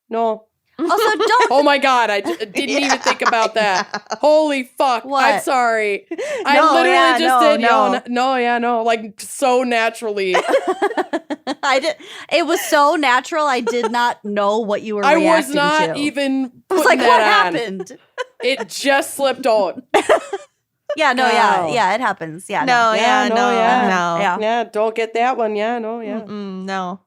Also, don't. Oh my God, I didn't even think about that. Holy fuck. What? I'm sorry. I No, literally yeah, just did no. like so naturally. It was so natural. I did not know what you were I reacting was not to. even I was putting like, what that on. happened? It just slipped on. Yeah, no, Wow. yeah, it happens. Yeah, No, Yeah, yeah, no, no, yeah. no. Yeah. Yeah, don't get that one. Yeah. No.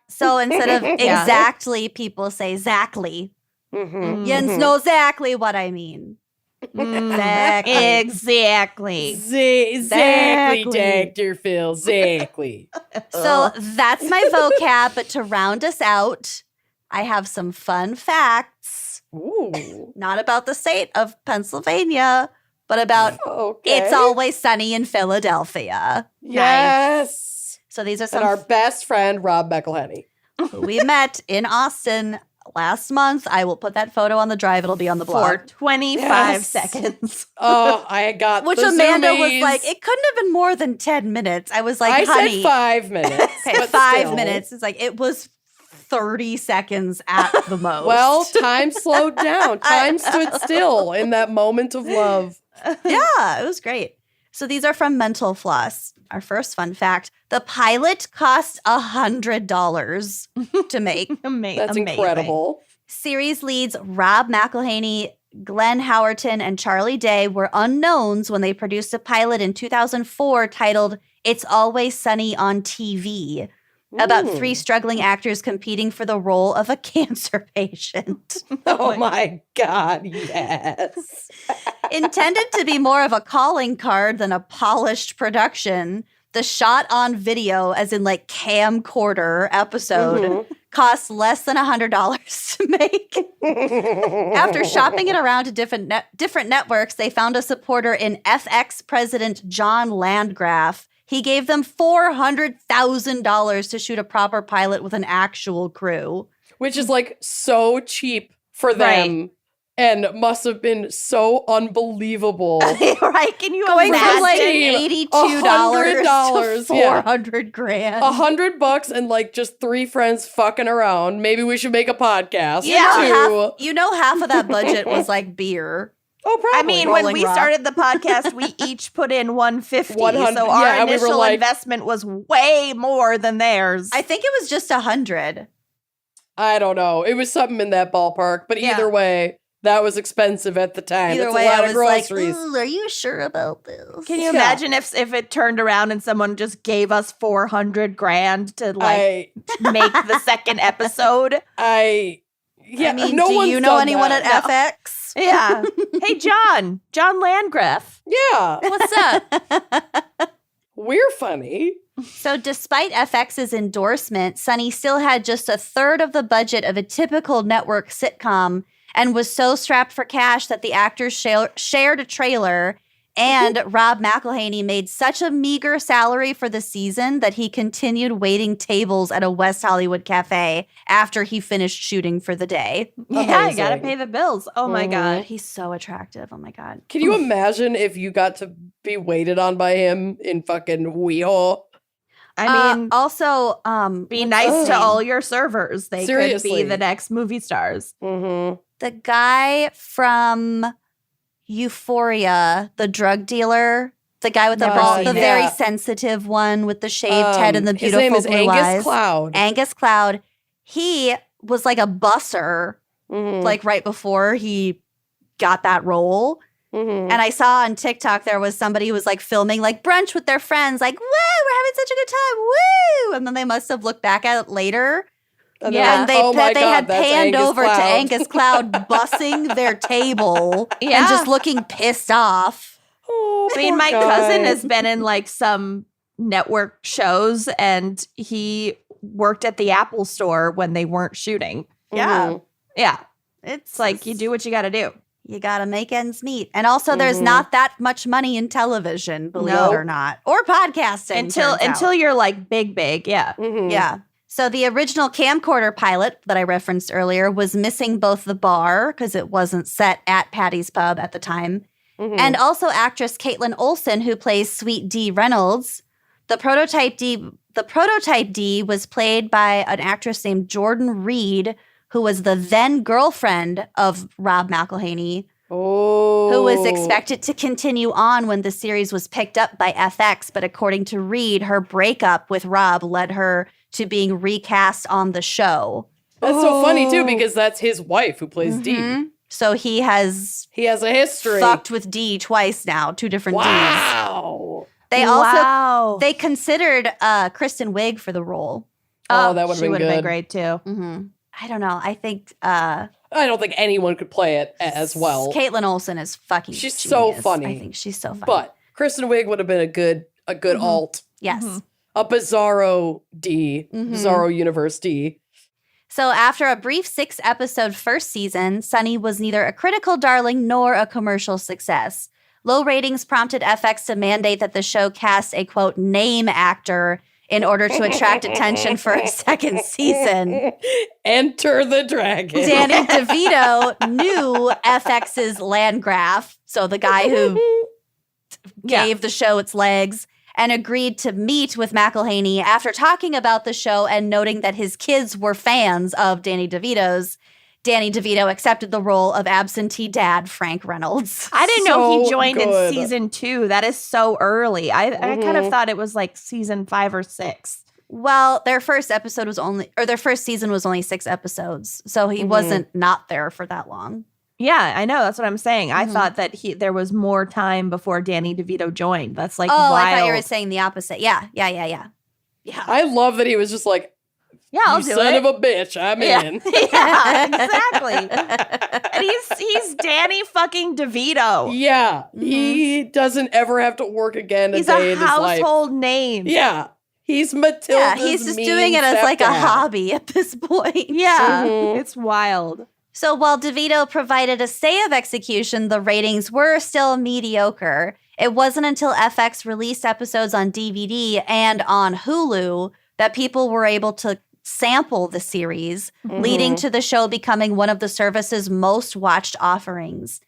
So instead of exactly, people say exactly. Mm-hmm. Jens know exactly what I mean. Exactly. Exactly. Exactly, Dr. Phil. Exactly. So that's my vocab. But to round us out, I have some fun facts. Ooh. Not about the state of Pennsylvania, but about Okay. It's Always Sunny in Philadelphia. Yes. So these are And some our best friend, Rob McElhenney. who we met in Austin last month. I will put that photo on the drive. It'll be on the For blog. 25 Yes. seconds. Oh, I got Which the Amanda was zoomies. like, it couldn't have been more than 10 minutes. I was like, I honey. said 5 minutes. Okay, but 5 still. minutes. It's like, it was 30 seconds at the most. Well, time slowed down. Time stood still in that moment of love. yeah, it was great. So these are from Mental Floss. Our first fun fact. The pilot cost $100 to make. That's incredible. Series leads Rob McElhenney, Glenn Howerton, and Charlie Day were unknowns when they produced a pilot in 2004 titled It's Always Sunny on TV, about 3 struggling actors competing for the role of a cancer patient. Oh my God, yes. Intended to be more of a calling card than a polished production, the shot on video, as in like camcorder episode, costs less than $100 to make. After shopping it around to different networks, they found a supporter in FX president John Landgraf. He gave them $400,000 to shoot a proper pilot with an actual crew. Which is like so cheap for them and must have been so unbelievable. Right? Can you Going imagine? from like Imagine $82 $100, to yeah. $400,000. $100 and like just 3 friends fucking around. Maybe we should make a podcast. Yeah, too. half of that budget was like beer. Oh, probably. I mean, when Rolling we Rock. started the podcast, we each put in 150. 100, So our yeah, and we were initial like- investment was way more than theirs. I think it was just 100. I don't know. It was something in that ballpark. But either way, that was expensive at the time. Either That's way, a lot I of was groceries. like, "Ooh, are you sure about this? Can you imagine if it turned around and someone just gave us $400,000 to like make the second episode? Yeah, I mean, no do one's you know done anyone that. at FX? Yeah. Hey, John Landgraf. Yeah, What's up? we're funny. So despite FX's endorsement, Sunny still had just a third of the budget of a typical network sitcom and was so strapped for cash that the actors shared a trailer, and Rob McElhenney made such a meager salary for the season that he continued waiting tables at a West Hollywood cafe after he finished shooting for the day. Yeah, I gotta Amazing. pay the bills. Oh my God. He's so attractive. Oh my God. Can you imagine if you got to be waited on by him in fucking WeHo? I mean, also, be what's nice his to name? all your servers. They could Seriously. be the next movie stars. Mm-hmm. The guy from Euphoria, the drug dealer, the guy with the Never ball, seen the it. very sensitive one with the shaved head and the His beautiful name is blue Angus eyes. Cloud. Angus Cloud. He was like a busser, Mhm. like right before he got that role. Mhm. And I saw on TikTok there was somebody who was like filming like brunch with their friends, like, woo, we're having such a good time, woo. And then they must have looked back at it later. And Yeah. they're And like, oh my they God, had that's panned Angus over Cloud. to Angus Cloud bussing their table Yeah. and just looking pissed off. Oh, I mean, poor my guy. cousin has been in like some network shows and he worked at the Apple store when they weren't shooting. Yeah. Mhm. Yeah. It's It's like you do what you got to do. You gotta make ends meet. And also there's not that much money in television, believe No. it or not. Or podcasting. Until turns out. you're like big. Yeah. Mhm. Yeah. So the original camcorder pilot that I referenced earlier was missing both the bar, because it wasn't set at Patty's Pub at the time, and also actress Caitlin Olsen, who plays Sweet D. Reynolds. The prototype D was played by an actress named Jordan Reed, who was the then girlfriend of Rob McElhenney, who was expected to continue on when the series was picked up by FX. But according to Reed, her breakup with Rob led her to being recast on the show. That's so funny, too, because that's his wife who plays D. So he has a history. Fucked with D twice now, 2 different Ds. Wow. They considered Kristen Wiig for the role. Oh, that would have been would've good. been great too. I don't know. I think I don't think anyone could play it as well. Caitlin Olsen is fucking She's genius. so funny. I think she's so funny. But Kristen Wiig would have been a good alt. Yes. A bizarro D. Bizarro universe D. So after a brief 6-episode first season, Sunny was neither a critical darling nor a commercial success. Low ratings prompted FX to mandate that the show cast a, quote, name actor in order to attract attention for a second season. Enter the dragon. Danny DeVito knew FX's Landgraf, so the guy who gave the show its legs, and agreed to meet with McElhenney after talking about the show and noting that his kids were fans of Danny DeVito's. Danny DeVito accepted the role of absentee dad Frank Reynolds. I didn't know he joined good. in season 2. That is so early. I kind of thought it was like season 5 or 6. Well, their first season was only 6 episodes, so he wasn't not there for that long. Yeah, I know. That's what I'm saying. I thought that there was more time before Danny DeVito joined. That's like wild. I thought you were saying the opposite. Yeah. I love that he was just like, yeah, I'll you do son it. of a bitch, I'm in. Yeah, exactly. And he's Danny fucking DeVito. Yeah, he doesn't ever have to work again He's day a in his life. household name. Yeah, he's Matilda's Yeah, he's just doing it as like a hobby at this point. Yeah, it's wild. So while DeVito provided a stay of execution, the ratings were still mediocre. It wasn't until FX released episodes on DVD and on Hulu that people were able to sample the series, leading to the show becoming one of the service's most watched offerings.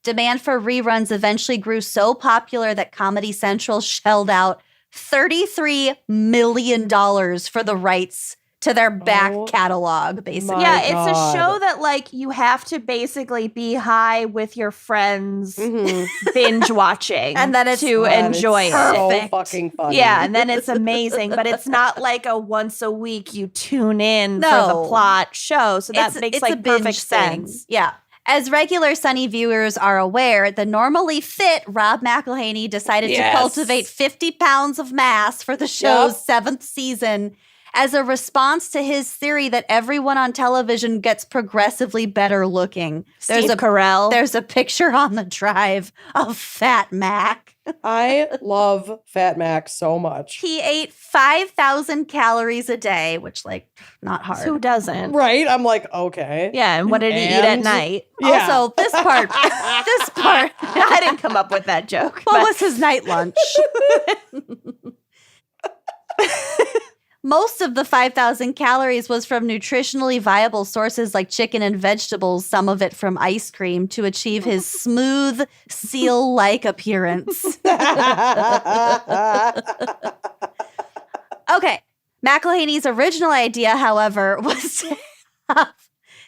Demand for reruns eventually grew so popular that Comedy Central shelled out $33 million for the rights to their back catalog, basically. Yeah, it's a show that, like, you have to basically be high with your friends binge watching And then it's to enjoy so it. fucking funny. Yeah, and then it's amazing, but it's not like a once a week you tune in for No. the plot show. So that makes it's a like binge perfect thing. sense. Yeah. As regular Sunny viewers are aware, the normally fit Rob McElhenney decided to cultivate 50 pounds of mass for the show's 7th season as a response to his theory that everyone on television gets progressively better looking. Steve Carell. There's a picture on the drive of Fat Mac. I love Fat Mac so much. He ate 5,000 calories a day, which, like, not hard. Who doesn't? Right? I'm like, okay. Yeah, and what did he eat at night? Yeah. Also, this part, I didn't come up with that joke. what was his night lunch? Most of the 5,000 calories was from nutritionally viable sources like chicken and vegetables, some of it from ice cream to achieve his smooth, seal-like appearance. Okay. McElhenney's original idea, however, was to have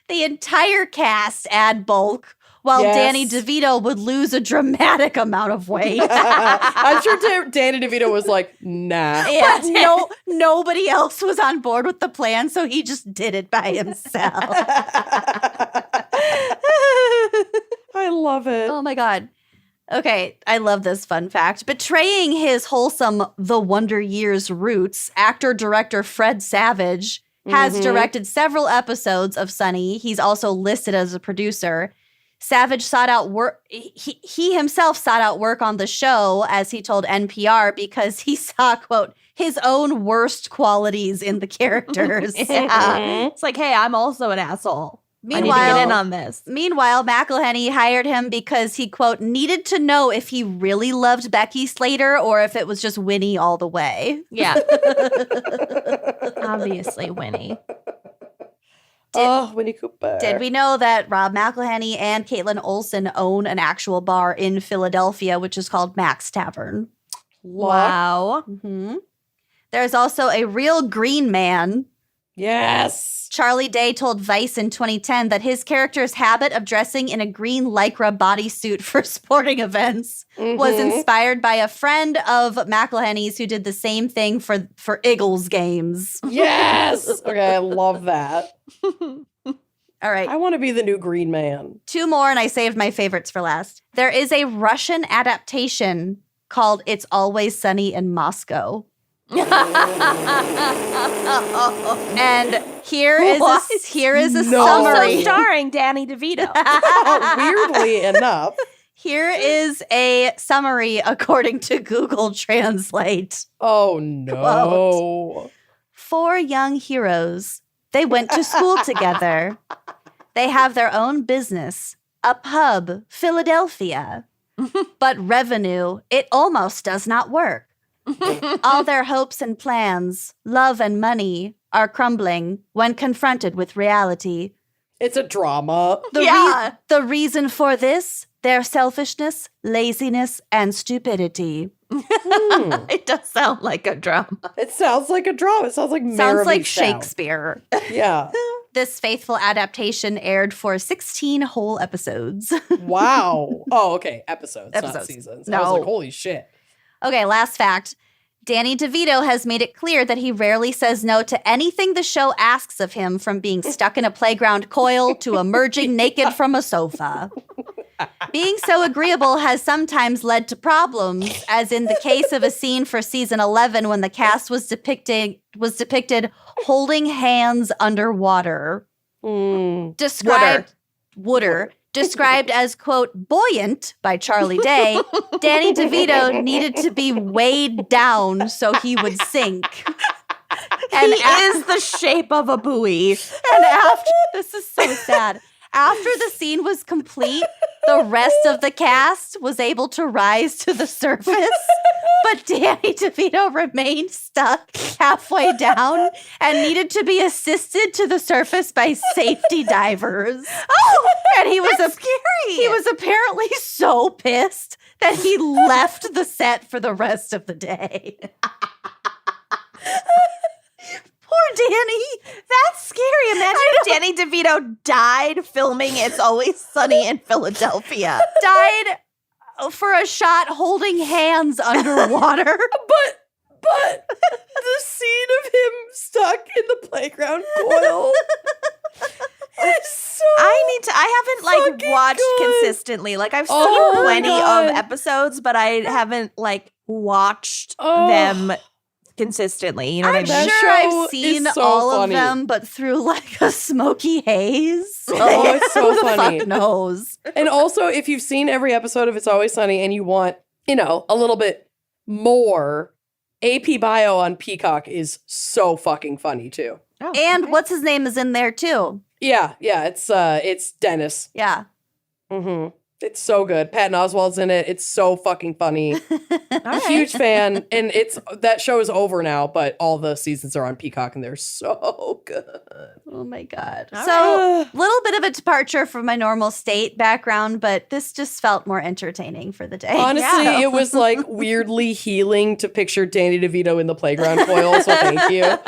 the entire cast add bulk while Danny DeVito would lose a dramatic amount of weight. I'm sure Danny DeVito was like, nah. Yeah, nobody else was on board with the plan, so he just did it by himself. I love it. Oh my God. Okay, I love this fun fact. Betraying his wholesome The Wonder Years roots, actor-director Fred Savage has directed several episodes of Sunny. He's also listed as a producer. Savage sought out work. He himself sought out work on the show, as he told NPR, because he saw, quote, his own worst qualities in the characters. It's like, hey, I'm also an asshole. I need to get in on this. Meanwhile, McElhenney hired him because he, quote, needed to know if he really loved Becky Slater or if it was just Winnie all the way. Yeah. Obviously, Winnie. Winnie Cooper. Did we know that Rob McElhenney and Caitlin Olsen own an actual bar in Philadelphia, which is called Mac's Tavern? Wow. Mm-hmm. There's also a real green man. Yes. Charlie Day told Vice in 2010 that his character's habit of dressing in a green Lycra bodysuit for sporting events was inspired by a friend of McElhenney's who did the same thing for Iggles games. Yes. Okay, I love that. All right. I want to be the new green man. 2 more, and I saved my favorites for last. There is a Russian adaptation called It's Always Sunny in Moscow. And here is a summary. Also starring Danny DeVito. Weirdly enough. Here is a summary according to Google Translate. Oh, no. Quote, 4 young heroes. They went to school together. They have their own business, a pub, Philadelphia. But revenue, it almost does not work. All their hopes and plans, love and money, are crumbling when confronted with reality. It's a drama. The reason for this, their selfishness, laziness, and stupidity. It does sound like a drama. It sounds like a drama. It sounds like Sounds like Maravi's Sound. Shakespeare. Yeah. This faithful adaptation aired for 16 whole episodes. Wow. Oh, okay. Episodes, not Episodes. seasons. No. I was like, holy shit. Okay, last fact. Danny DeVito has made it clear that he rarely says no to anything the show asks of him, from being stuck in a playground coil to emerging naked from a sofa. Being so agreeable has sometimes led to problems, as in the case of a scene for season 11 when the cast was depicted holding hands underwater. Described as, quote, buoyant by Charlie Day, Danny DeVito needed to be weighed down so he would sink. And he is the shape of a buoy. And after, this is so sad. After the scene was complete, the rest of the cast was able to rise to the surface, but Danny DeVito remained stuck halfway down and needed to be assisted to the surface by safety divers. Oh, and That's scary. He was apparently so pissed that he left the set for the rest of the day. Poor Danny. That's scary. Imagine if Danny DeVito died filming It's Always Sunny in Philadelphia. Died for a shot holding hands underwater. But the scene of him stuck in the playground coil is so I haven't watched good. consistently. Like I've seen plenty of episodes, but I haven't watched them consistently. You know what I mean? I'm That sure show I've seen is so all funny. of them, but through a smoky haze. Oh, it's so Who the funny. fuck knows? And also, if you've seen every episode of It's Always Sunny and you want, a little bit more, AP Bio on Peacock is so fucking funny too. Oh, And what's his name is in there too. Yeah, it's Dennis. Yeah. Mm-hmm. It's so good. Patton Oswalt's in it. It's so fucking funny. Huge fan. And that show is over now, but all the seasons are on Peacock and they're so good. Oh my God. All So, little bit of a departure from my normal state background, but this just felt more entertaining for the day. Honestly, it was weirdly healing to picture Danny DeVito in the playground coil, so thank you. And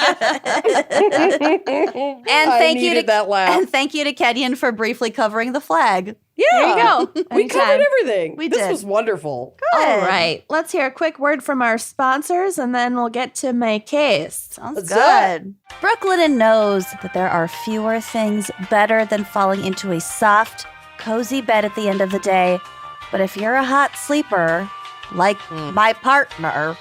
I thank you needed that laugh. And thank you to Kenyon for briefly covering the flag. Yeah. There you go. We Anytime. covered everything. We This did. was wonderful. All right. Let's hear a quick word from our sponsors and then we'll get to my case. Sounds Let's good. Brooklyn knows that there are fewer things better than falling into a soft, cozy bed at the end of the day. But if you're a hot sleeper, like my partner,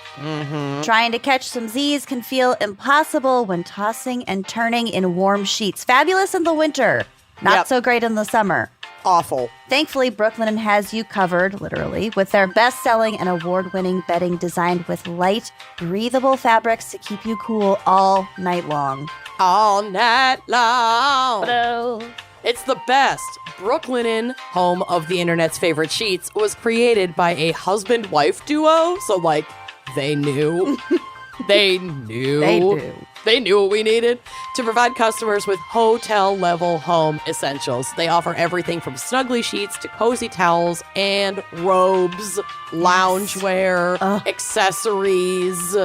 trying to catch some Z's can feel impossible when tossing and turning in warm sheets. Fabulous in the winter, not so great in the summer. Awful. Thankfully, Brooklyn has you covered, literally, with their best-selling and award-winning bedding designed with light, breathable fabrics to keep you cool all night long. All night long. It's the best. Brooklinen, home of the internet's favorite sheets, was created by a husband-wife duo. So, like, they knew. They knew. They do. They knew what we needed to provide customers with hotel-level home essentials. They offer everything from snuggly sheets to cozy towels and robes, loungewear, accessories,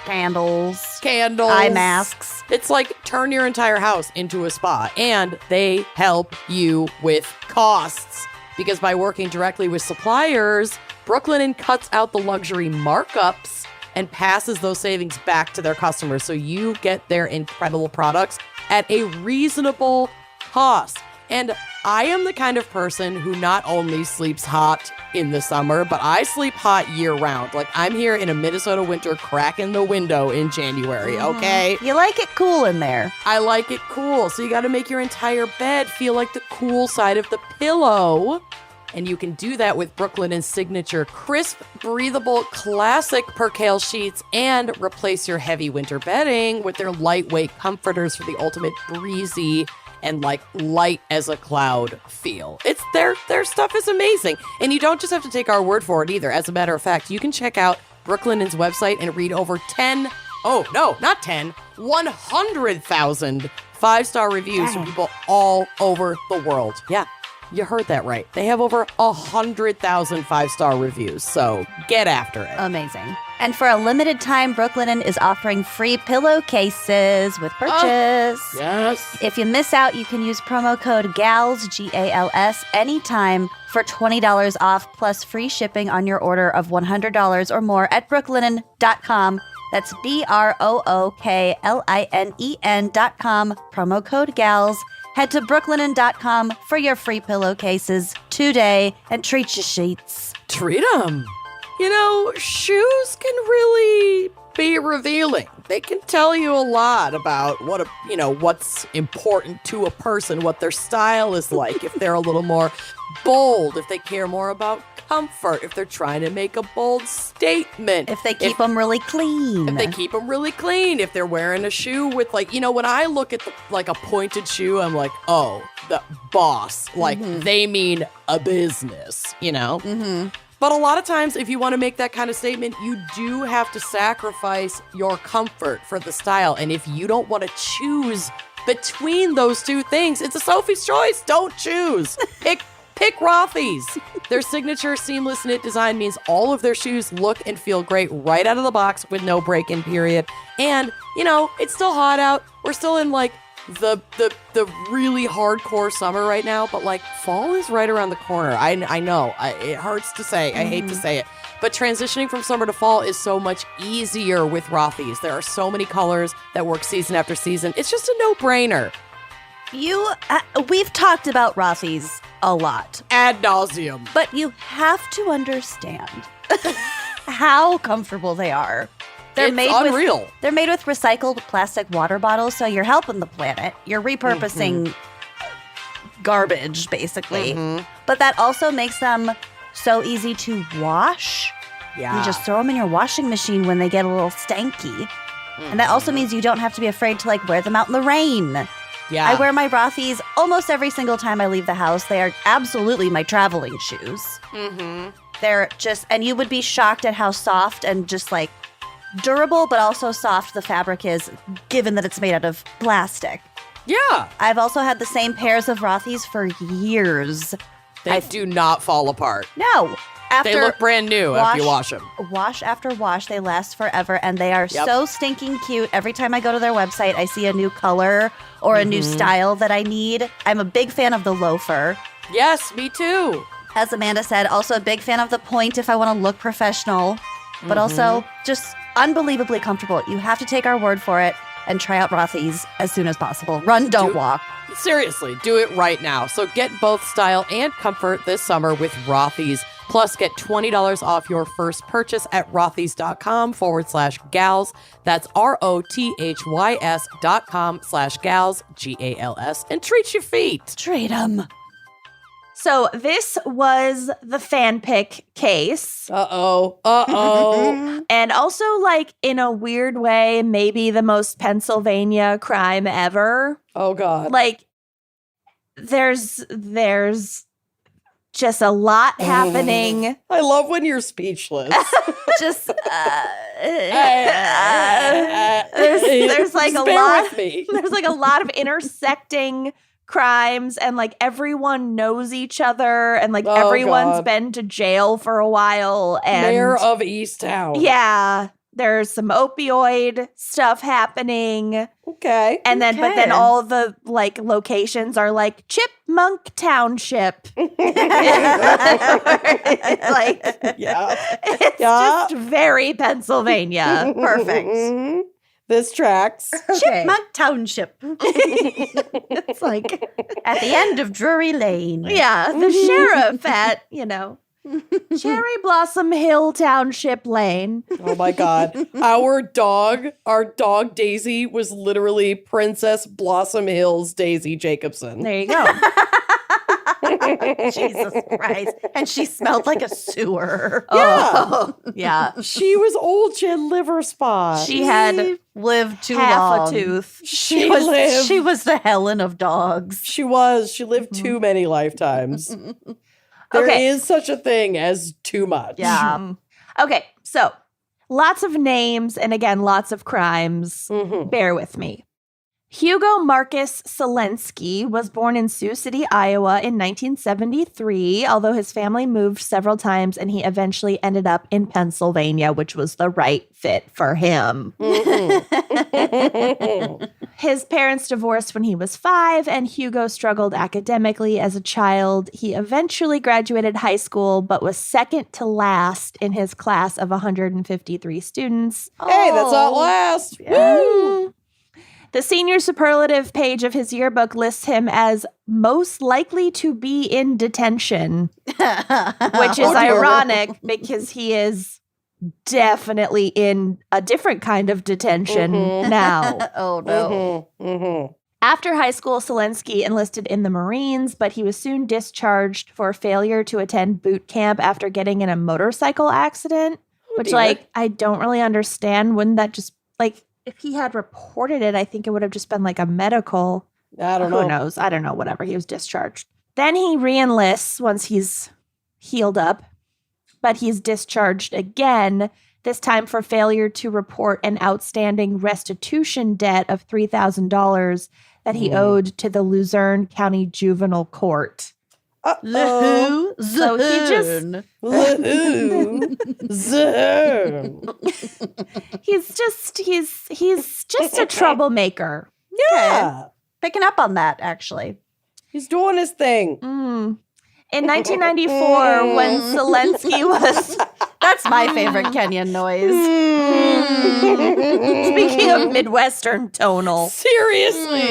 Candles. candles, Eye masks. It's like turn your entire house into a spa, and they help you with costs because by working directly with suppliers, Brooklinen cuts out the luxury markups and passes those savings back to their customers so you get their incredible products at a reasonable cost. And I am the kind of person who not only sleeps hot in the summer, but I sleep hot year round. Like, I'm here in a Minnesota winter cracking the window in January, okay? You like it cool in there. I like it cool. So you got to make your entire bed feel like the cool side of the pillow. And you can do that with Brooklinen's signature crisp, breathable, classic percale sheets and replace your heavy winter bedding with their lightweight comforters for the ultimate breezy and like light as a cloud feel. It's their stuff is amazing. And you don't just have to take our word for it either. As a matter of fact, you can check out Brooklinen's website and read over 100,000 five-star reviews from people all over the world. Yeah. You heard that right. They have over 100,000 five-star reviews, so get after it. Amazing. And for a limited time, Brooklinen is offering free pillowcases with purchase. Yes. If you miss out, you can use promo code GALS, GALS, anytime for $20 off plus free shipping on your order of $100 or more at brooklinen.com. That's BROOKLINEN.com, promo code GALS. Head to brooklinen.com for your free pillowcases today and treat your sheets. Treat them. You know, shoes can really be revealing. They can tell you a lot about what's important to a person, what their style is like, if they're a little more bold, if they care more about comfort, if they're trying to make a bold statement. If they keep them really clean. If they keep them really clean. If they're wearing a shoe with when I look at a pointed shoe, I'm like, oh, the boss. Like, they mean a business, Mm-hmm. But a lot of times, if you want to make that kind of statement, you do have to sacrifice your comfort for the style. And if you don't want to choose between those two things, it's a Sophie's choice. Don't choose. Pick Rothy's. Their signature seamless knit design means all of their shoes look and feel great right out of the box with no break-in period. And, it's still hot out. We're still in the really hardcore summer right now, but fall is right around the corner. I know. It hurts to say. I hate to say it. But transitioning from summer to fall is so much easier with Rothy's. There are so many colors that work season after season. It's just a no-brainer. We've talked about Rothy's a lot. Ad nauseum. But you have to understand how comfortable they are. They're It's unreal. They're made with recycled plastic water bottles, so you're helping the planet. You're repurposing garbage, basically. But that also makes them so easy to wash. Yeah. You just throw them in your washing machine when they get a little stanky. And that also means you don't have to be afraid to wear them out in the rain. Yeah. I wear my Rothy's almost every single time I leave the house. They are absolutely my traveling shoes. They're just, and you would be shocked at how soft and just durable, but also soft the fabric is, given that it's made out of plastic. Yeah. I've also had the same pairs of Rothy's for years. They do not fall apart. No. They look brand new after you wash them. Wash after wash, they last forever, and they are so stinking cute. Every time I go to their website, I see a new color or a new style that I need. I'm a big fan of the loafer. Yes, me too. As Amanda said, also a big fan of the point if I want to look professional, but also just unbelievably comfortable. You have to take our word for it and try out Rothy's as soon as possible. Run, don't walk. Seriously, do it right now. So get both style and comfort this summer with Rothy's. Plus, get $20 off your first purchase at rothys.com/gals. That's ROTHYS.com/gals, GALS. And treat your feet. Treat them. So this was the fan pick case. Uh-oh. And also, in a weird way, maybe the most Pennsylvania crime ever. Oh, God. there's just a lot happening. I love when you're speechless. Just there's like Just a bear lot. with me. There's like a lot of intersecting crimes, and like everyone knows each other, and like Oh, everyone's God. been to jail for a while. And Mayor of Easttown. yeah, there's some opioid stuff happening. Okay. And then, but then Okay. all the like locations are like Chipmunk Township. It's like, Yeah. it's Yeah. just very Pennsylvania. Perfect. Mhm. This tracks. Chipmunk Township. It's like, At the end of Drury Lane. yeah, the sheriff at, Cherry Blossom Hill Township Lane. Oh my God. Our dog Daisy was literally Princess Blossom Hill's Daisy Jacobson. There you go. Jesus Christ. And she smelled like a sewer. Oh, yeah. She was old. She had liver spots. She had lived too half long. a tooth. She She was the Helen of dogs. She was. She lived too many lifetimes. There Okay. is such a thing as too much. Yeah. Okay, so lots of names and again, lots of crimes. Mhm. Bear with me. Hugo Marcus Selensky was born in Sioux City, Iowa in 1973, although his family moved several times and he eventually ended up in Pennsylvania, which was the right fit for him. His parents divorced when he was 5, and Hugo struggled academically as a child. He eventually graduated high school, but was second to last in his class of 153 students. Hey, that's not last. Woo! The senior superlative page of his yearbook lists him as most likely to be in detention, which is Oh, dear. ironic because he is definitely in a different kind of detention now. Oh, no. Mhm. After high school, Selensky enlisted in the Marines, but he was soon discharged for failure to attend boot camp after getting in a motorcycle accident, which, dear. like, I don't really understand. Wouldn't that just, like, if he had reported it, I think it would have just been like a medical. I don't know. Who knows? I don't know. Whatever. He was discharged. Then he re-enlists once he's healed up, but he's discharged again, this time for failure to report an outstanding restitution debt of $3,000 that he owed to the Luzerne County Juvenile Court. Uh-oh. So he just- Woohoo. Zoom. He's just a troublemaker. Yeah. Picking up on that, actually. He's doing his thing. In 1994, when Selensky was That's my favorite Kenyan noise. speaking of Midwestern tonal. Seriously.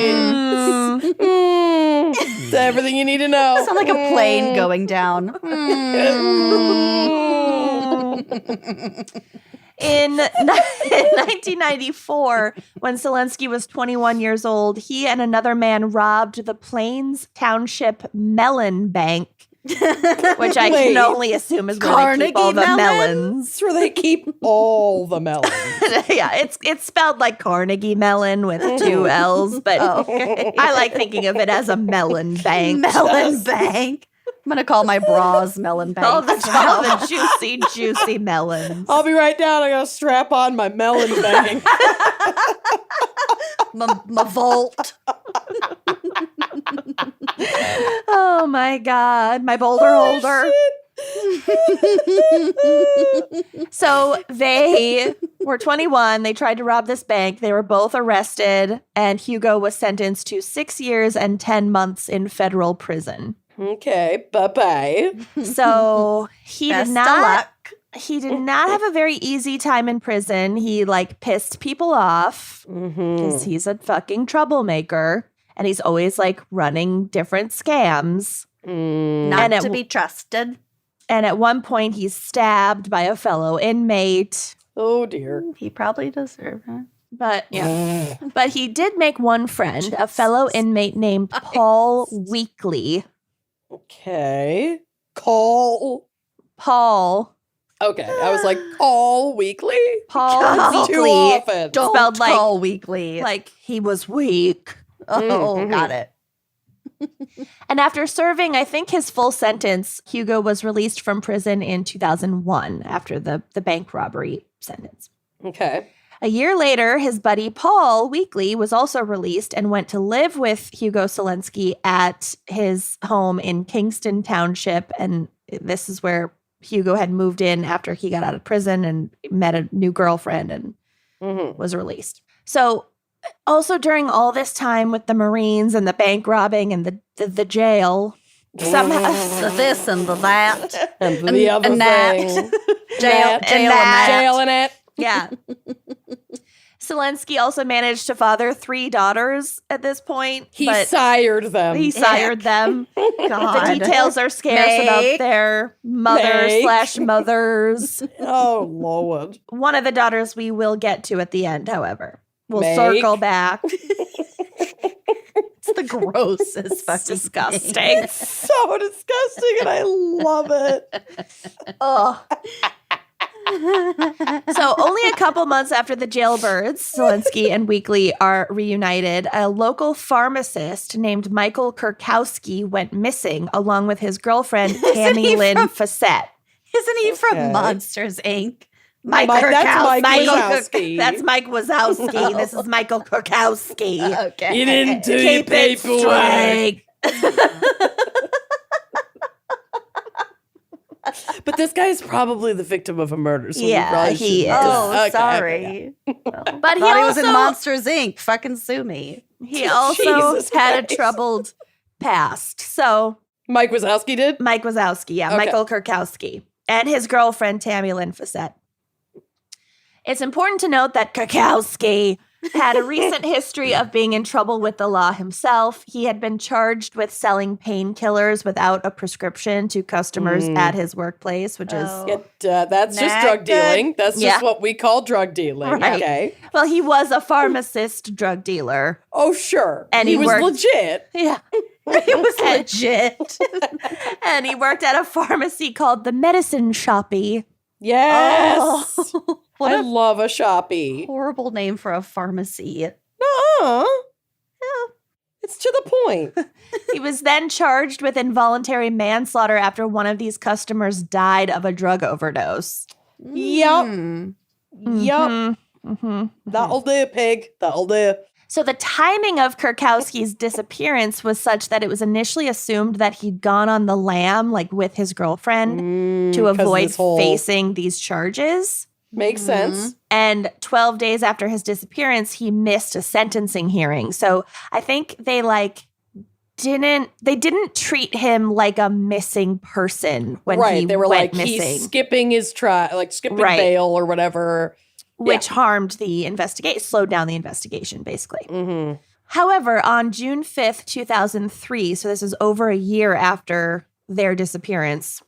It's everything you need to know. Sound like a plane going down. In 1994, when Selensky was 21 years old, he and another man robbed the Plains Township Melon Bank, which I Wait. can only assume is where they keep all the Carnegie melons. That's where they keep all the melons. Yeah, it's spelled like Carnegie Melon with 2 L's, but I like thinking of it as a melon bank. Melon Bank. I'm going to call my bras Melon Bank. All the juicy, juicy melons. I'll be right down. I gotta strap on my melon bang. my vault. Oh my God, my boulder holder. So they were 21. They tried to rob this bank. They were both arrested, and Hugo was sentenced to 6 years and 10 months in federal prison. Okay, bye-bye. So he Best did of not. luck. He did not have a very easy time in prison. He like pissed people off because he's a fucking troublemaker, and he's always like running different scams. Not And to be trusted. And at one point, he's stabbed by a fellow inmate. Oh dear. He probably deserved it. But yeah, but he did make one friend, a fellow inmate named Paul Weekly. Okay. Call. Paul Okay, I was like, call weekly? Paul That's too Weekly, often. Don't spelled like call weekly. he was weak. Oh, got it. And after serving, I think, his full sentence, Hugo was released from prison in 2001 after the bank robbery sentence. Okay. A year later, his buddy Paul Weekly was also released and went to live with Hugo Selensky at his home in Kingston Township. And this is where Hugo had moved in after he got out of prison and met a new girlfriend and was released. So also during all this time with the Marines and the bank robbing and the jail, somehow this and the that. And the other and that. thing. Jail Jailing it. yeah. Selensky also managed to father 3 daughters at this point. He but sired them. He sired them. God. The details are scarce about their mother/mothers. Oh, Lord. One of the daughters we will get to at the end, however. We'll Meg. circle back. It's the grossest fucking Disgusting. So disgusting, and I love it. Ugh. So only a couple months after the jailbirds, Selensky and Weekly are reunited, a local pharmacist named Michael Kurkowski went missing along with his girlfriend, Tammy Lynn Fassett. Isn't he Okay. from Monsters, Inc.? That's Mike Wazowski. That's Mike Wazowski. This is Michael Kurkowski. Okay. You didn't do your Keep it paperwork. straight. But this guy is probably the victim of a murder. So Yeah, we probably he shouldn't- is. Oh, Okay, sorry. But Thought he he was in also Monsters, Inc. Fucking sue me. he also Jesus had a Christ. troubled past. So Mike Wazowski did? Mike Wazowski, yeah, Okay. Michael Kurkowski, and his girlfriend, Tammy Lynn Fassett. It's important to note that Kurkowski had a recent history of being in trouble with the law himself. He had been charged with selling painkillers without a prescription to customers at his workplace, which is, Oh. That's just Not drug good. dealing. That's Yeah. just what we call drug dealing. Right. Okay. well, he was a pharmacist drug dealer. Oh, sure. And he he was worked- legit. Yeah. It was legit. And he worked at a pharmacy called the Medicine Shoppy. Yes. Oh, what I a love a shoppy. horrible name for a pharmacy. Uh-uh. It's to the point. He was then charged with involuntary manslaughter after one of these customers died of a drug overdose. Yup. Hmm. Yup. That'll do, pig. That'll do. So the timing of Kurkowski's disappearance was such that it was initially assumed that he'd gone on the lam, like with his girlfriend, to 'cause avoid this whole- facing these charges. Makes sense. And 12 days after his disappearance, he missed a sentencing hearing. So I think they didn't treat him like a missing person when Right. he They were went like, missing, he's skipping his trial, like skipping Right. bail or whatever. which harmed the investigation, slowed down the investigation, basically. Mm-hmm. However, on June 5th, 2003, so this is over a year after their disappearance,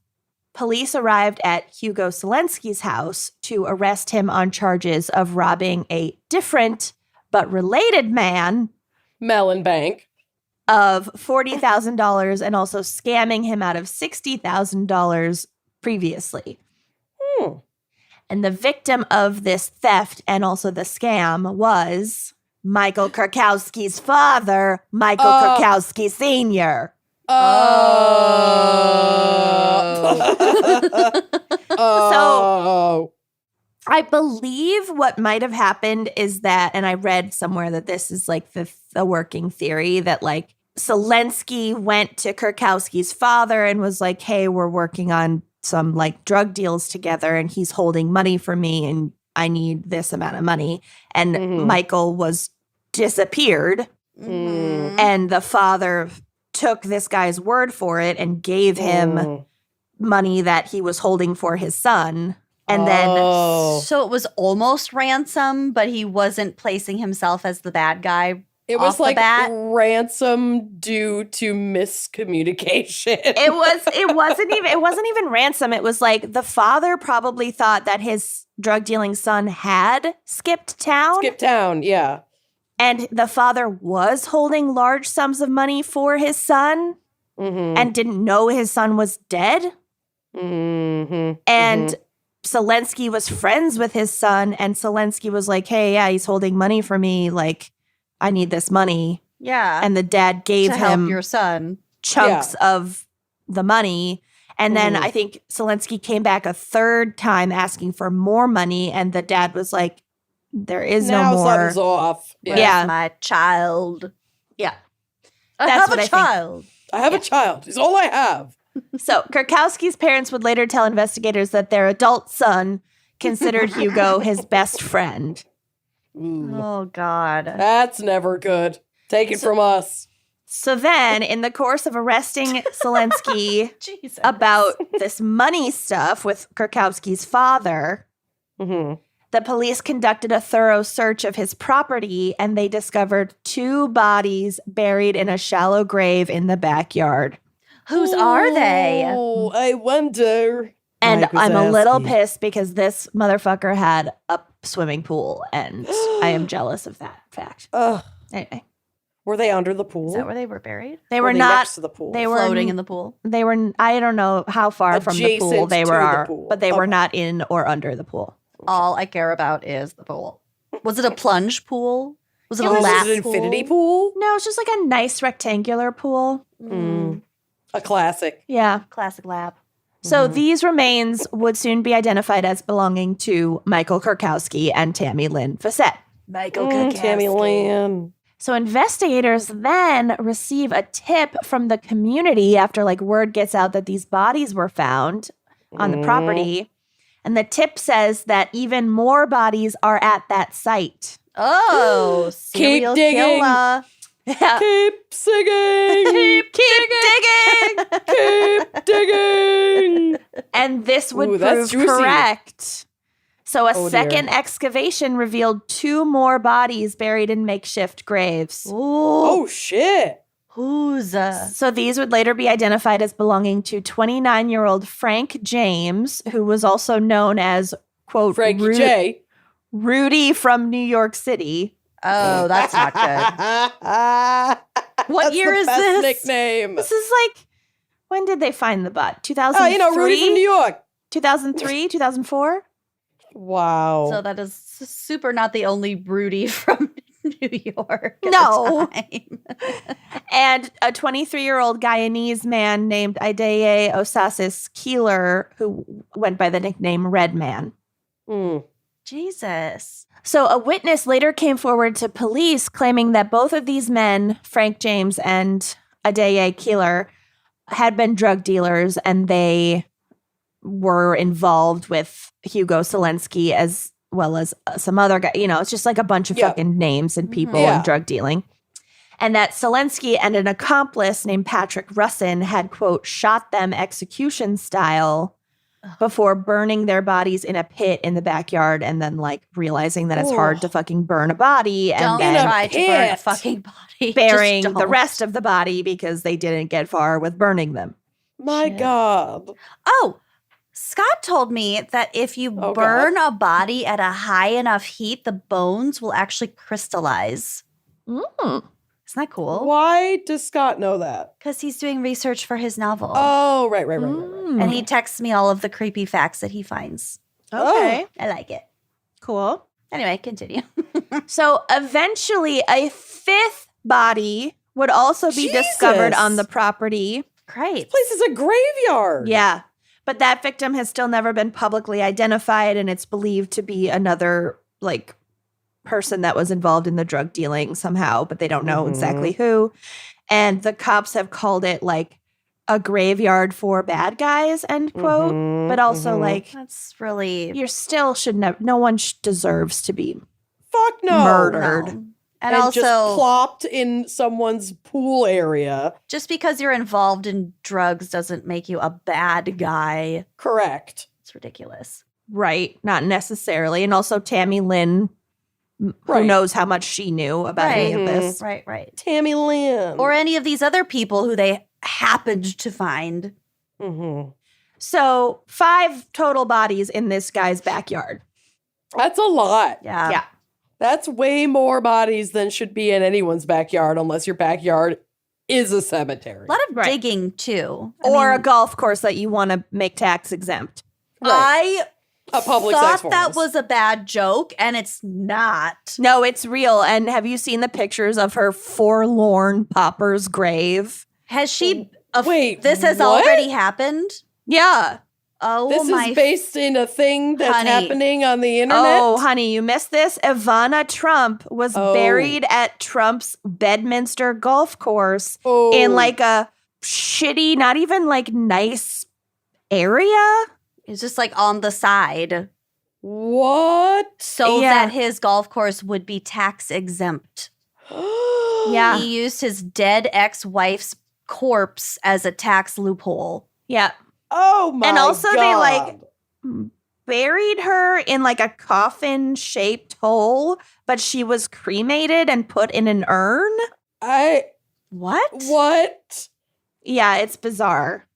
police arrived at Hugo Selensky's house to arrest him on charges of robbing a different but related man Melon Bank. of $40,000 and also scamming him out of $60,000 previously. And the victim of this theft and also the scam was Michael Kurkowski's father, Michael Kurkowski Sr. Oh. I believe what might have happened is that, and I read somewhere that this is like the working theory, that like Selensky went to Kurkowski's father and was like, hey, we're working on some like drug deals together and he's holding money for me and I need this amount of money. And Michael was disappeared and the father took this guy's word for it and gave him money that he was holding for his son. And then So it was almost ransom, but he wasn't placing himself as the bad guy. It was off the like bat? ransom due to miscommunication. it wasn't even ransom. It was like the father probably thought that his drug dealing son had skipped town. Skip town, yeah. And the father was holding large sums of money for his son and didn't know his son was dead. And Selensky was friends with his son, and Selensky was like, hey, yeah, he's holding money for me. Like, I need this money. Yeah. And the dad gave to help him your son. chunks of the money. And then I think Selensky came back a third time asking for more money. And the dad was like, there is now no more. something's off. Where's Yeah. my child? Yeah. I That's have what a I think. child. I have a child. He's all I have. So Kurkowski's parents would later tell investigators that their adult son considered Hugo his best friend. Ooh, Oh, God. that's never good. Take it from us. So then, in the course of arresting Selensky Jesus. about this money stuff with Kurkowski's father, the police conducted a thorough search of his property and they discovered 2 bodies buried in a shallow grave in the backyard. Whose are they? Oh, I wonder. And Mike was I'm a little asking. pissed because this motherfucker had a swimming pool and I am jealous of that fact. Ugh. Anyway, Were they under the pool? Is that where they were buried? they Or were they not next to the pool. They were Floating in the pool? They were. I don't know how far from the pool Adjacent they to were, the pool. but they were Okay. not in or under the pool. All I care about is the pool. Was it a plunge pool? Was it a Was lap it an infinity pool? No, it's just like a nice rectangular pool. A classic. Yeah. Classic lap. So these remains would soon be identified as belonging to Michael Kurkowski and Tammy Lynn Fassett. Michael Tammy Lynn. So investigators then receive a tip from the community after like word gets out that these bodies were found on the property. And the tip says that even more bodies are at that site. Oh, serial digging. killer. Yeah. Keep singing. Keep digging. Keep digging. And this would Ooh, that's prove juicy. correct. So a Oh, dear. second excavation revealed 2 more bodies buried in makeshift graves. Ooh. Oh, shit. Who's So these would later be identified as belonging to 29-year-old Frank James, who was also known as, quote, Frankie J. Rudy from New York City. Oh, that's not good. What That's year the is best this? nickname. This is like, when did they find the body? 2003? Oh, you know, Rudy from New York. 2003, 2004? Wow. So that is super not the only Rudy from New York. At No. The time. And a 23-year-old Guyanese man named Ideye Osasis Keeler, who went by the nickname Red Man. Mm. Jesus. So a witness later came forward to police claiming that both of these men, Frank James and Ideye Keeler, had been drug dealers and they were involved with Hugo Selensky as well as some other guy. You know, it's just like a bunch of Yeah. fucking names and people Yeah. and drug dealing. And that Selensky and an accomplice named Patrick Russin had, quote, shot them execution style before burning their bodies in a pit in the backyard and then like realizing that it's hard to fucking burn a body and Don't then try to burn a pit. fucking body. burying Just the don't. rest of the body because they didn't get far with burning them. My Shit. God. Oh, Scott told me that if you Oh, burn a body at a high enough heat, the bones will actually crystallize. Isn't that cool? Why does Scott know that? Because he's doing research for his novel. Oh, right. And he texts me all of the creepy facts that he finds. Okay. I like it. Cool. Anyway, continue. So eventually a 5th body would also be discovered Jesus. on the property. Great. Place is a graveyard. Yeah. But that victim has still never been publicly identified, and it's believed to be another like person that was involved in the drug dealing somehow, but they don't know exactly who. And the cops have called it like a graveyard for bad guys, end quote. But also like That's really you're still should never. No one deserves to be Fuck no. murdered. no. And And just also, plopped in someone's pool area. just because you're involved in drugs doesn't make you a bad guy. Correct. It's ridiculous. Right. Not necessarily. And also Tammy Lynn, who Right. knows how much she knew about any of this. Right. Tammy Lynn. Or any of these other people who they happened to find. So 5 total bodies in this guy's backyard. That's a lot. Yeah. Yeah. That's way more bodies than should be in anyone's backyard unless your backyard is a cemetery. A lot of Right. digging too. I Or a mean, golf course that you want to make tax exempt. I a public sex thought that forums. was a bad joke, and it's not. No, it's real. And have you seen the pictures of her forlorn pauper's grave? Has she? Wait, this has what? already happened? Yeah. Oh, This my. is based in a thing that's honey. happening on the internet. Oh, honey, you missed this. Ivana Trump was Oh. buried at Trump's Bedminster golf course Oh. in like a shitty, not even like nice area. It's just like on the side What? so Yeah. that his golf course would be tax exempt. Yeah. He used his dead ex-wife's corpse as a tax loophole. Yeah. Oh my And also God. they, like, buried her in like a coffin shaped hole, but she was cremated and put in an urn. What? Yeah, it's bizarre.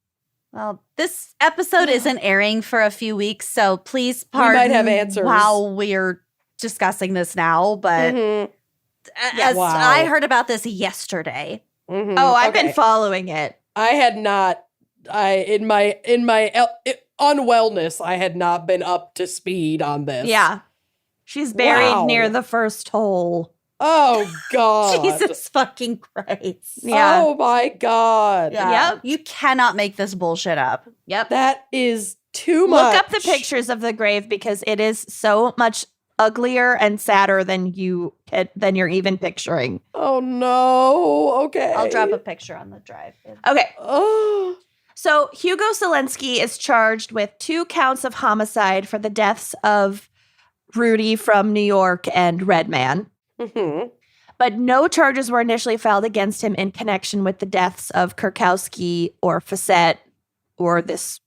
Well, this episode isn't airing for a few weeks, so please pardon might have answers. while we're discussing this now. But Mhm. as Wow. I heard about this yesterday. Mhm. Oh, I've Okay. been following it. I had not. In my unwellness, I had not been up to speed on this. Yeah. She's buried Wow. near the first hole. Oh God. Jesus fucking Christ. Yeah. Oh my God. Yeah. Yep. You cannot make this bullshit up. Yep. That is too much. Look up the pictures of the grave because it is so much uglier and sadder than you're even picturing. Oh no. Okay. I'll drop a picture on the drive. Okay. Oh. So Hugo Zelensky is charged with 2 counts of homicide for the deaths of Rudy from New York and Redman. Mhm. But no charges were initially filed against him in connection with the deaths of Kurkowski or Facette or this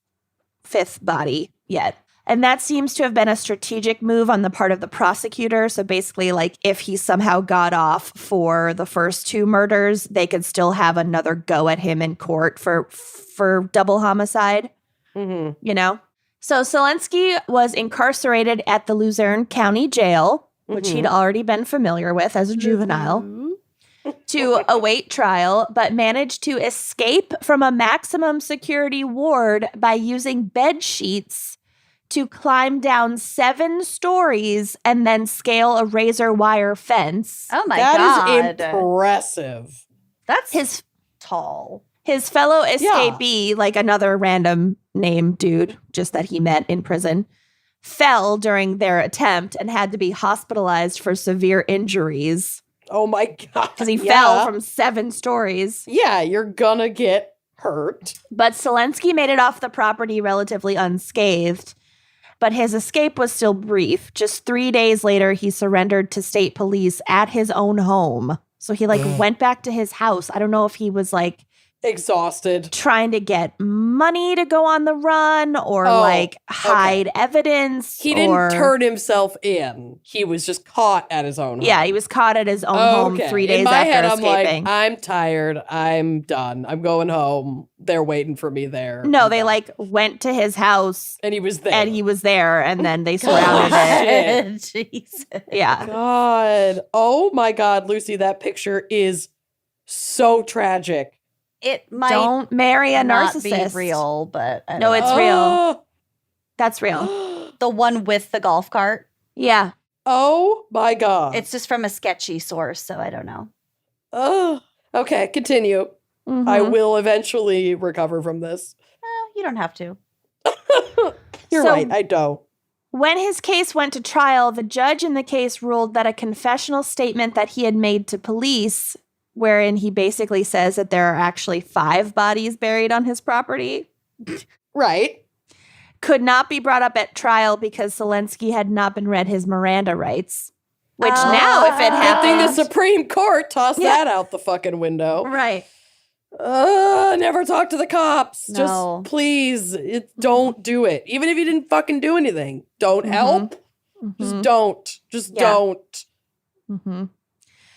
5th body yet. And that seems to have been a strategic move on the part of the prosecutor. So basically, like, if he somehow got off for the first 2 murders, they could still have another go at him in court for double homicide, Mhm. you know? So Zelensky was incarcerated at the Luzerne County Jail, which he'd already been familiar with as a juvenile, to await trial, but managed to escape from a maximum security ward by using bed sheets to climb down 7 stories and then scale a razor wire fence. Oh my That God. is impressive. That's His tall. His fellow escapee, like another random name dude, just that he met in prison, fell during their attempt and had to be hospitalized for severe injuries Oh my God. because he Yeah. fell from 7 stories. Yeah, you're gonna get hurt. But Zelensky made it off the property relatively unscathed. But his escape was still brief. Just 3 days later, he surrendered to state police at his own home. So he went back to his house. I don't know if he was like Exhausted. trying to get money to go on the run or Oh, hide evidence. He didn't or- turn himself in. He was just caught at his own home. Yeah, he was caught at his own home Okay. 3 days In my after head, escaping. I'm like, I'm tired. I'm done. I'm going home. They're waiting for me there. No, I'm they done. went to his house And he was there. and he was there and then they surrounded it. Jesus. Yeah. God. Oh my God, Lucy, that picture is so tragic. It might Don't marry a not narcissist. be real, but I don't No, know. it's real. That's real. The one with the golf cart. Yeah. Oh my God. It's just from a sketchy source, so I don't know. Oh. Okay, continue. Mhm. I will eventually recover from this. You don't have to. You're So- right. I don't. When his case went to trial, the judge in the case ruled that a confessional statement that he had made to police, wherein he basically says that there are actually 5 bodies buried on his property, Right. could not be brought up at trial because Zelensky had not been read his Miranda rights. Which now, if it Good thing the happened, Supreme Court tossed Yeah. that out the fucking window. right? Never talk to the cops. No. Just please, don't do it. Even if you didn't fucking do anything, don't help. Just don't. Just Yeah. don't. Mm-hmm.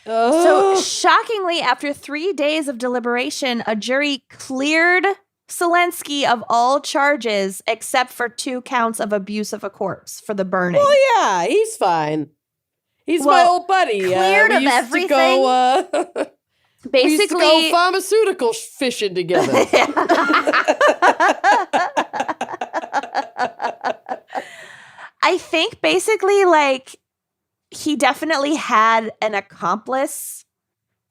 Ugh. So, shockingly, after 3 days of deliberation, a jury cleared Zelensky of all charges except for 2 counts of abuse of a corpse for the burning. Well, yeah, he's fine. He's my Well, old buddy. cleared we of used everything? To go, we used to go Basically, pharmaceutical fishing together. I think basically, like, he definitely had an accomplice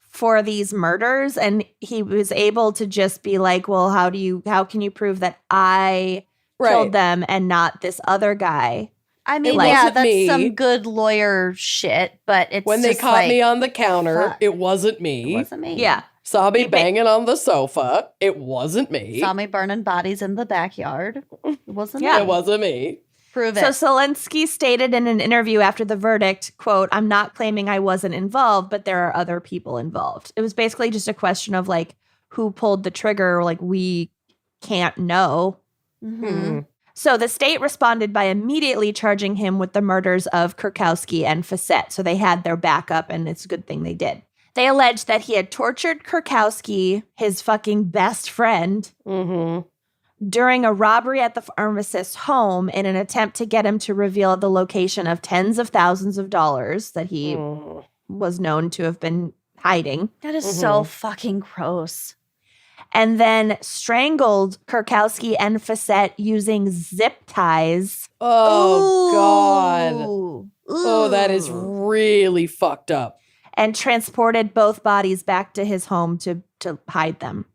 for these murders, and he was able to just be like, well, how can you prove that I killed them and not this other guy? I mean, It yeah, wasn't that's me. some good lawyer shit, but it's When they just caught like, me on the counter, fuck. it wasn't me. It wasn't me. Yeah. Saw me banging on the sofa. It wasn't me. Saw me burning bodies in the backyard. It wasn't Yeah. me. It wasn't me. Prove So it. Zelensky stated in an interview after the verdict, quote, "I'm not claiming I wasn't involved, but there are other people involved." It was basically just a question of like who pulled the trigger. Like, we can't know. Mhm. So the state responded by immediately charging him with the murders of Kurkowski and Facette. So they had their backup, and it's a good thing they did. They alleged that he had tortured Kurkowski, his fucking best friend, during a robbery at the pharmacist's home in an attempt to get him to reveal the location of tens of thousands of dollars that he was known to have been hiding. That is so fucking gross. And then strangled Kurkowski and Facette using zip ties. Oh, God. Ooh. Oh, that is really fucked up. And transported both bodies back to his home to hide them.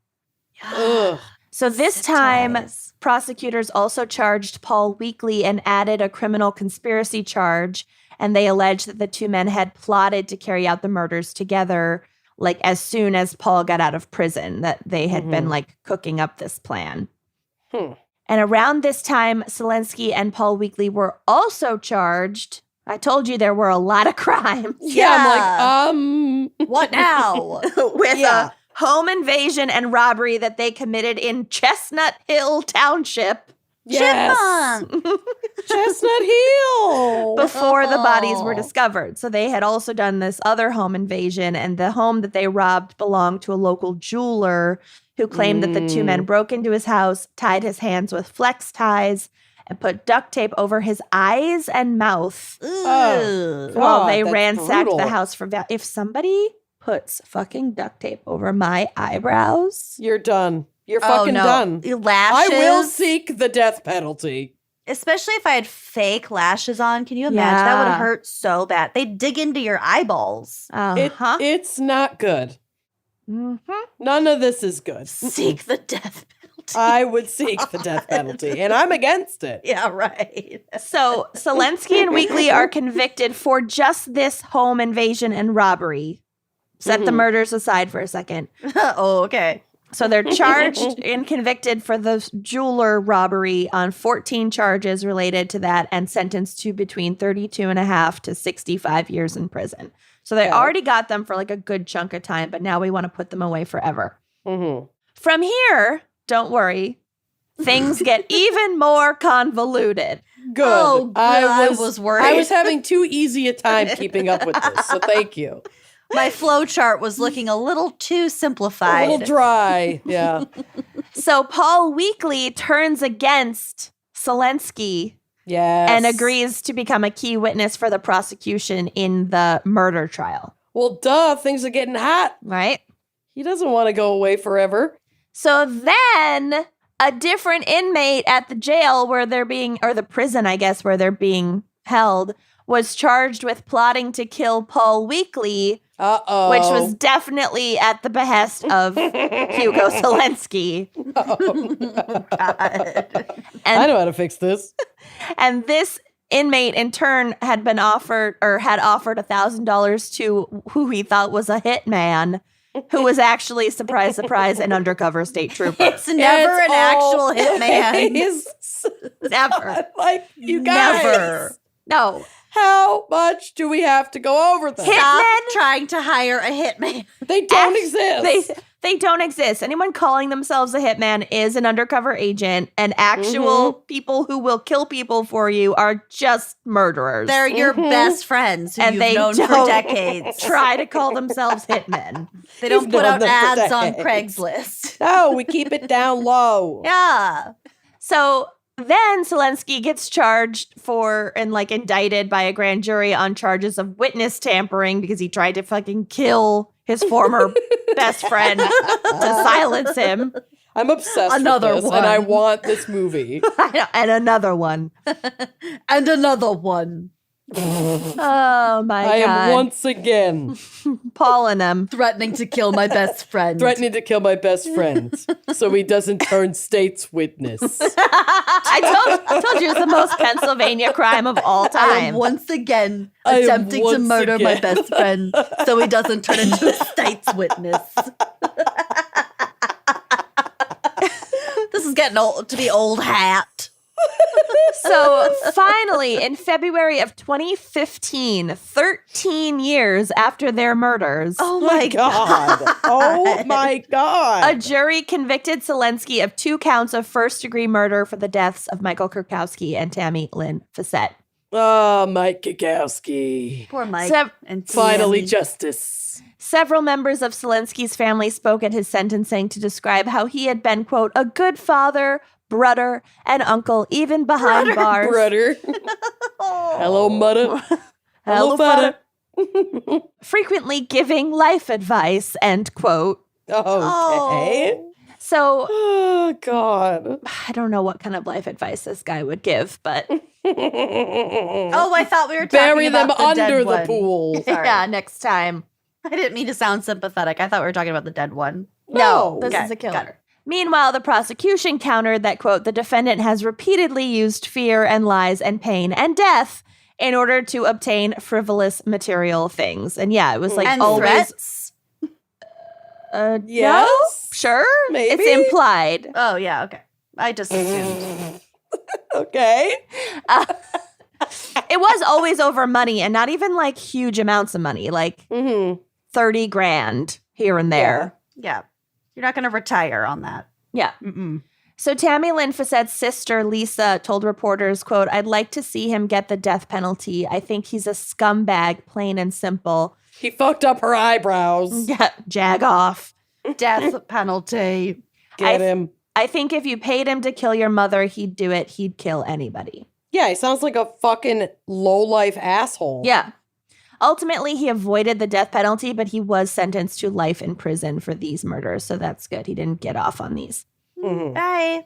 Ugh. So this Zip time, ties. prosecutors also charged Paul Weekly and added a criminal conspiracy charge. And they alleged that the two men had plotted to carry out the murders together, like as soon as Paul got out of prison, that they had been like cooking up this plan. And around this time, Zelensky and Paul Weekly were also charged. I told you there were a lot of crimes. Yeah, I'm like, What now? With a home invasion and robbery that they committed in Chestnut Hill Township yes. Chipmunk. Chestnut Hill. before the bodies were discovered. So they had also done this other home invasion, and the home that they robbed belonged to a local jeweler who claimed that the two men broke into his house, tied his hands with flex ties, and put duct tape over his eyes and mouth Ugh. while God, they that's ransacked brutal. the house for value. If somebody puts fucking duct tape over my eyebrows, You're done. You're Oh, fucking no. done. Lashes. I will seek the death penalty. Especially if I had fake lashes on. Can you imagine? That would Yeah. hurt so bad. They dig into your eyeballs. It's not good. None of this is good. Seek the death penalty. I would seek the death penalty, and I'm against it. Yeah, right. So Zelensky and Weekly are convicted for just this home invasion and robbery. Set the murders aside for a second. Oh, okay. So they're charged and convicted for the jeweler robbery on 14 charges related to that and sentenced to between 32 and a half to 65 years in prison. So they already got them for like a good chunk of time, but now we want to put them away forever. From here, don't worry, things get even more convoluted. Good. Oh, good. I was worried. I was having too easy a time keeping up with this, so thank you. My flow chart was looking a little too A simplified. little dry. Yeah. So Paul Weekly turns against Zelensky Yes. and agrees to become a key witness for the prosecution in the murder trial, Well, duh, things are getting hot. right? He doesn't want to go away forever. So then a different inmate at the jail where they're being, or the prison, I guess, where they're being held, was charged with plotting to kill Paul Weekly, Uh-oh. which was definitely at the behest of Hugo Zelensky. I know how to fix this. And this inmate, in turn, had offered $1,000 to who he thought was a hitman, who was actually, surprise, surprise, an undercover state trooper. It's never It's an actual all hitman. ways Never. like, you guys. Never. No. How much do we have to go over this? Stop trying to hire a hitman. They don't exist. They don't exist. Anyone calling themselves a hitman is an undercover agent, and actual people who will kill people for you are just murderers. They're your best friends who And you've they known for don't decades. try to call themselves hitmen. They don't You've put known out them for ads on decades. Craigslist. No, we keep it down low. Yeah. So then Zelensky gets charged for and like indicted by a grand jury on charges of witness tampering because he tried to fucking kill his former best friend to silence him. I'm obsessed Another with this, one. and I want this movie. I know, and another one. And another one. Oh my I God. am once again Paul and them. Threatening to kill my best friend. threatening to kill my best friend so he doesn't turn state's witness. I told you it's the most Pennsylvania crime of all I time. am once again I am attempting to once murder my again. best friend so he doesn't turn into a state's witness. This is getting old to be old hat. So finally, in February of 2015, 13 years after their murders, Oh my God. Oh my a God. jury convicted Selensky of 2 counts of first-degree murder for the deaths of Michael Kurkowski and Tammy Lynn Fassett. Oh, Mike Kikowski. Poor Mike. Sev- and Finally, Tammy. justice. Several members of Selensky's family spoke at his sentencing to describe how he had been, quote, a good father, brother, and uncle, even behind bars. Brother. Hello, mother. Hello, father. Frequently giving life advice, end quote. Okay. So Oh, God. I don't know what kind of life advice this guy would give, but Oh, I thought we were talking Bury them about the dead under the one. pool. Sorry. yeah, next time. I didn't mean to sound sympathetic. I thought we were talking about the dead one. No, this Okay, is a got killer. it. Meanwhile, the prosecution countered that, quote, the defendant has repeatedly used fear and lies and pain and death in order to obtain frivolous material things. And yeah, it was like And always. threats? Yes. No? Sure? Maybe. It's implied. Oh, yeah, okay. I just assumed. Okay. It was always over money and not even like huge amounts of money, like 30 grand here and there. Yeah. You're not going to retire on that. Yeah. Mm-mm. So Tammy Lynn Fassett's sister, Lisa, told reporters, quote, I'd like to see him get the death penalty. I think he's a scumbag, plain and simple. He fucked up her eyebrows. Yeah, jag off. Death penalty. Get him. I think if you paid him to kill your mother, he'd do it. He'd kill anybody. Yeah, he sounds like a fucking low-life asshole. Yeah. Ultimately, he avoided the death penalty, but he was sentenced to life in prison for these murders. So that's good. He didn't get off on these. Mhm. Bye.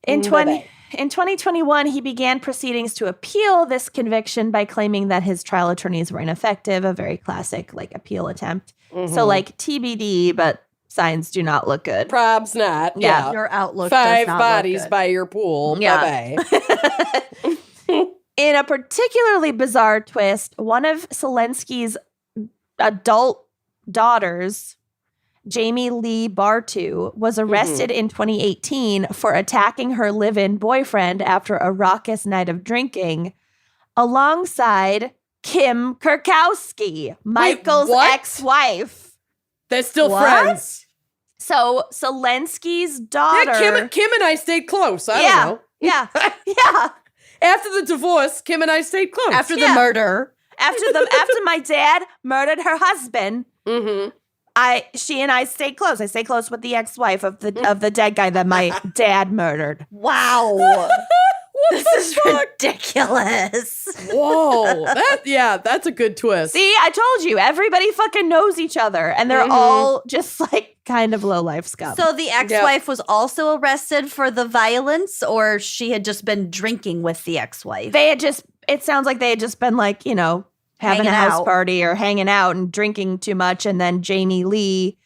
In Bye-bye. 2021, he began proceedings to appeal this conviction by claiming that his trial attorneys were ineffective, a very classic like appeal attempt. So like TBD, but signs do not look good. Probs not. Yeah. Yeah. Your outlook 5 does not bodies look good. by your pool. Yeah. Bye-bye. In a particularly bizarre twist, one of Selensky's adult daughters, Jamie Lee Bartu, was arrested in 2018 for attacking her live-in boyfriend after a raucous night of drinking alongside Kim Kurkowski, Michael's what? ex-wife. They're still What? friends. So Selensky's daughter... Yeah, Kim and I stayed close. I yeah, don't know. yeah, yeah. After the divorce, Kim and I stayed close. After the Yeah. murder. After my dad murdered her husband, Mm-hmm. she and I stayed close. I stayed close with the ex-wife of the dead guy that my dad murdered. Wow. What This the is fuck? ridiculous. Whoa. That's a good twist. See, I told you, everybody fucking knows each other, and they're all just like kind of low life scum. So the ex-wife was also arrested for the violence, or she had just been drinking with the ex-wife? it sounds like they had just been like, you know, having Hanging a house out. party or hanging out and drinking too much, and then Jamie Lee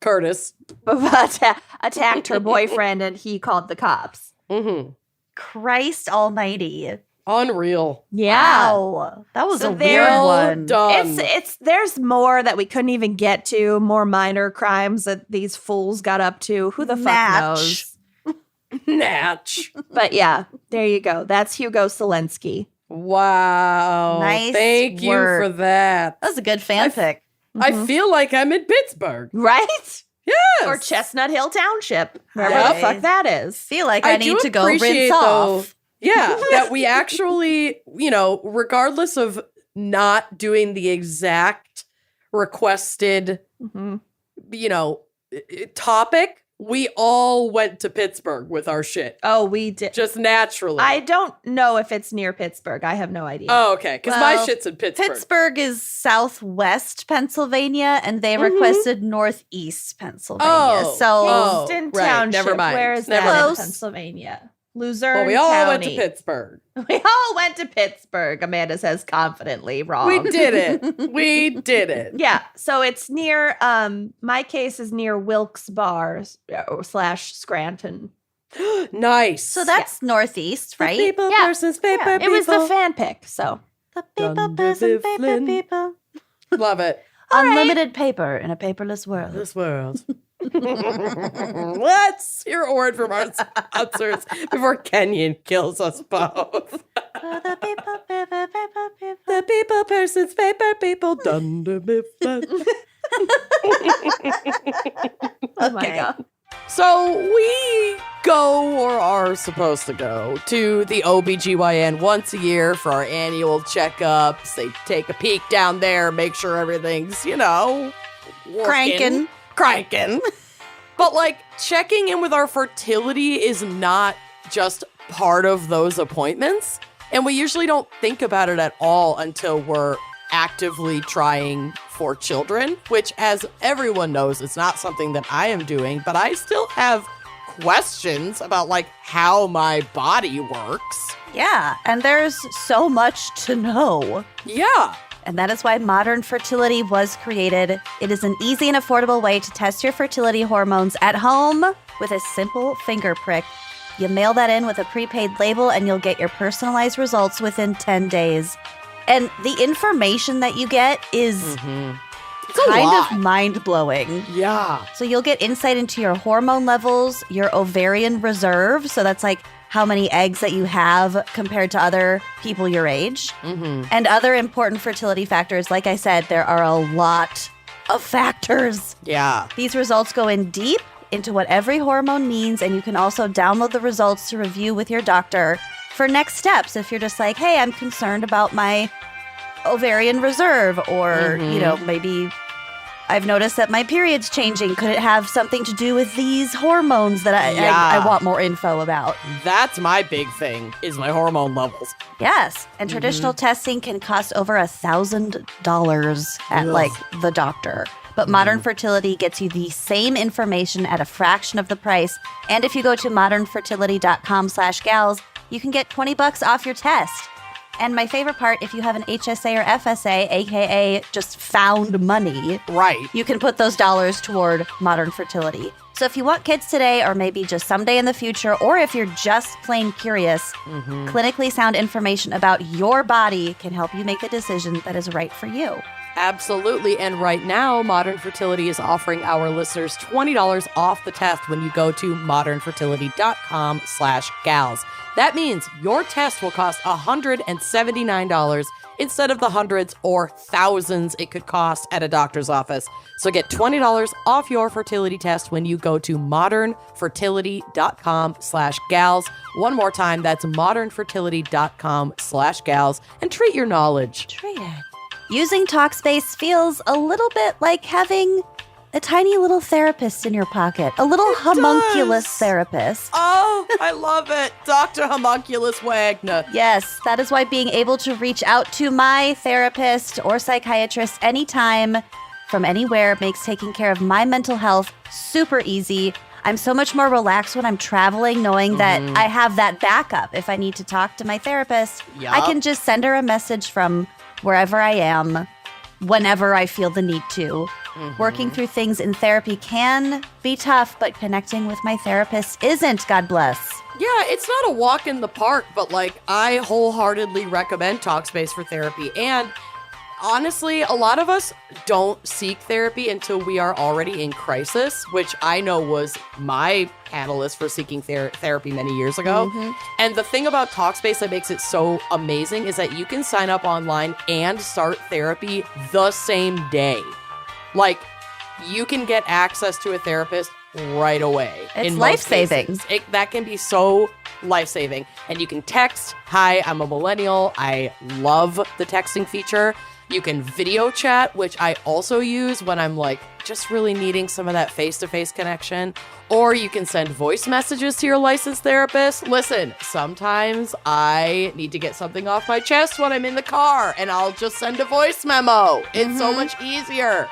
Curtis. attacked her boyfriend, and he called the cops. Mm-hmm. Christ almighty. Unreal. Yeah. Wow. That was So a they're weird Well one. done. It's there's more that we couldn't even get to, more minor crimes that these fools got up to. Who the fuck Natch. knows? Natch. But yeah, there you go. That's Hugo Selensky. Wow. Nice Thank you work. for that. That was a good fanfic. I feel like I'm in Pittsburgh. Right? Yes. Or Chestnut Hill Township. Wherever Yep. the fuck that is. Feel like I do need to go appreciate, rinse though, off. Yeah, that we actually, regardless of not doing the exact requested, Mhm. topic, we all went to Pittsburgh with our shit. Oh, we did. Just naturally. I don't know if it's near Pittsburgh. I have no idea. Oh, okay. Because my Well, shit's in Pittsburgh. Pittsburgh is southwest Pennsylvania, and they requested northeast Pennsylvania. So Kingston right. Township. Never mind. Where is Never that mind. in Pennsylvania? Luzerne Well, we all County. went to Pittsburgh. We all went to Pittsburgh, Amanda says confidently. Wrong. We did it. We did it. Yeah, so it's near, my case is near Wilkes Bar / Scranton. Nice. so that's northeast, right? People Yeah. versus paper It was the people. fan pick, so. The people Dunder person, paper Mifflin. people. Love it. Unlimited paper in a paperless world. This world. Let's hear a word from our sponsors before Kenyon kills us both. The people, paper, paper, people. The people, persons, paper, people, Dunder Mifflin. Oh my God. So we go, or are supposed to go, to the OBGYN once a year for our annual checkups. They take a peek down there, make sure everything's, working. Cranking. But like checking in with our fertility is not just part of those appointments. And we usually don't think about it at all until we're actively trying for children, which, as everyone knows, is not something that I am doing, but I still have questions about like how my body works. Yeah, and there's so much to know. Yeah. And that is why modern fertility was created. It is an easy and affordable way to test your fertility hormones at home with a simple finger prick. You mail that in with a prepaid label and you'll get your personalized results within 10 days. And the information that you get is It's a kind lot. of mind-blowing. Yeah. So you'll get insight into your hormone levels, your ovarian reserve. So that's like how many eggs that you have compared to other people your age. And other important fertility factors. Like I said, there are a lot of factors. Yeah. These results go in deep into what every hormone means, and you can also download the results to review with your doctor for next steps if you're just like, hey, I'm concerned about my ovarian reserve, or, maybe I've noticed that my period's changing. Could it have something to do with these hormones that I want more info about? That's my big thing, is my hormone levels. Yes, and traditional testing can cost over $1,000 at like the doctor. But modern fertility gets you the same information at a fraction of the price. And if you go to modernfertility.com/gals, you can get $20 off your test. And my favorite part, if you have an HSA or FSA, aka just found money, Right. you can put those dollars toward modern fertility. So if you want kids today, or maybe just someday in the future, or if you're just plain curious, clinically sound information about your body can help you make the decision that is right for you. Absolutely. And right now, Modern Fertility is offering our listeners $20 off the test when you go to modernfertility.com/gals. That means your test will cost $179 instead of the hundreds or thousands it could cost at a doctor's office. So get $20 off your fertility test when you go to modernfertility.com/gals. One more time, that's modernfertility.com/gals, and treat your knowledge. Treat it. Using Talkspace feels a little bit like having a tiny little therapist in your pocket, a little homunculus therapist. Oh, I love it. Dr. Homunculus Wagner. Yes, that is why being able to reach out to my therapist or psychiatrist anytime from anywhere makes taking care of my mental health super easy. I'm so much more relaxed when I'm traveling, knowing that I have that backup. If I need to talk to my therapist, I can just send her a message from wherever I am, whenever I feel the need to. Working through things in therapy can be tough, but connecting with my therapist isn't, God bless. Yeah, it's not a walk in the park, but like I wholeheartedly recommend Talkspace for therapy. And honestly, a lot of us don't seek therapy until we are already in crisis, which I know was my catalyst for seeking therapy many years ago. And the thing about Talkspace that makes it so amazing is that you can sign up online and start therapy the same day. Like, you can get access to a therapist right away. It's in most life-saving. cases. That can be so life-saving. And you can text, hi, I'm a millennial. I love the texting feature. You can video chat, which I also use when I'm like just really needing some of that face-to-face connection. Or you can send voice messages to your licensed therapist. Listen, sometimes I need to get something off my chest when I'm in the car, and I'll just send a voice memo. It's so much easier.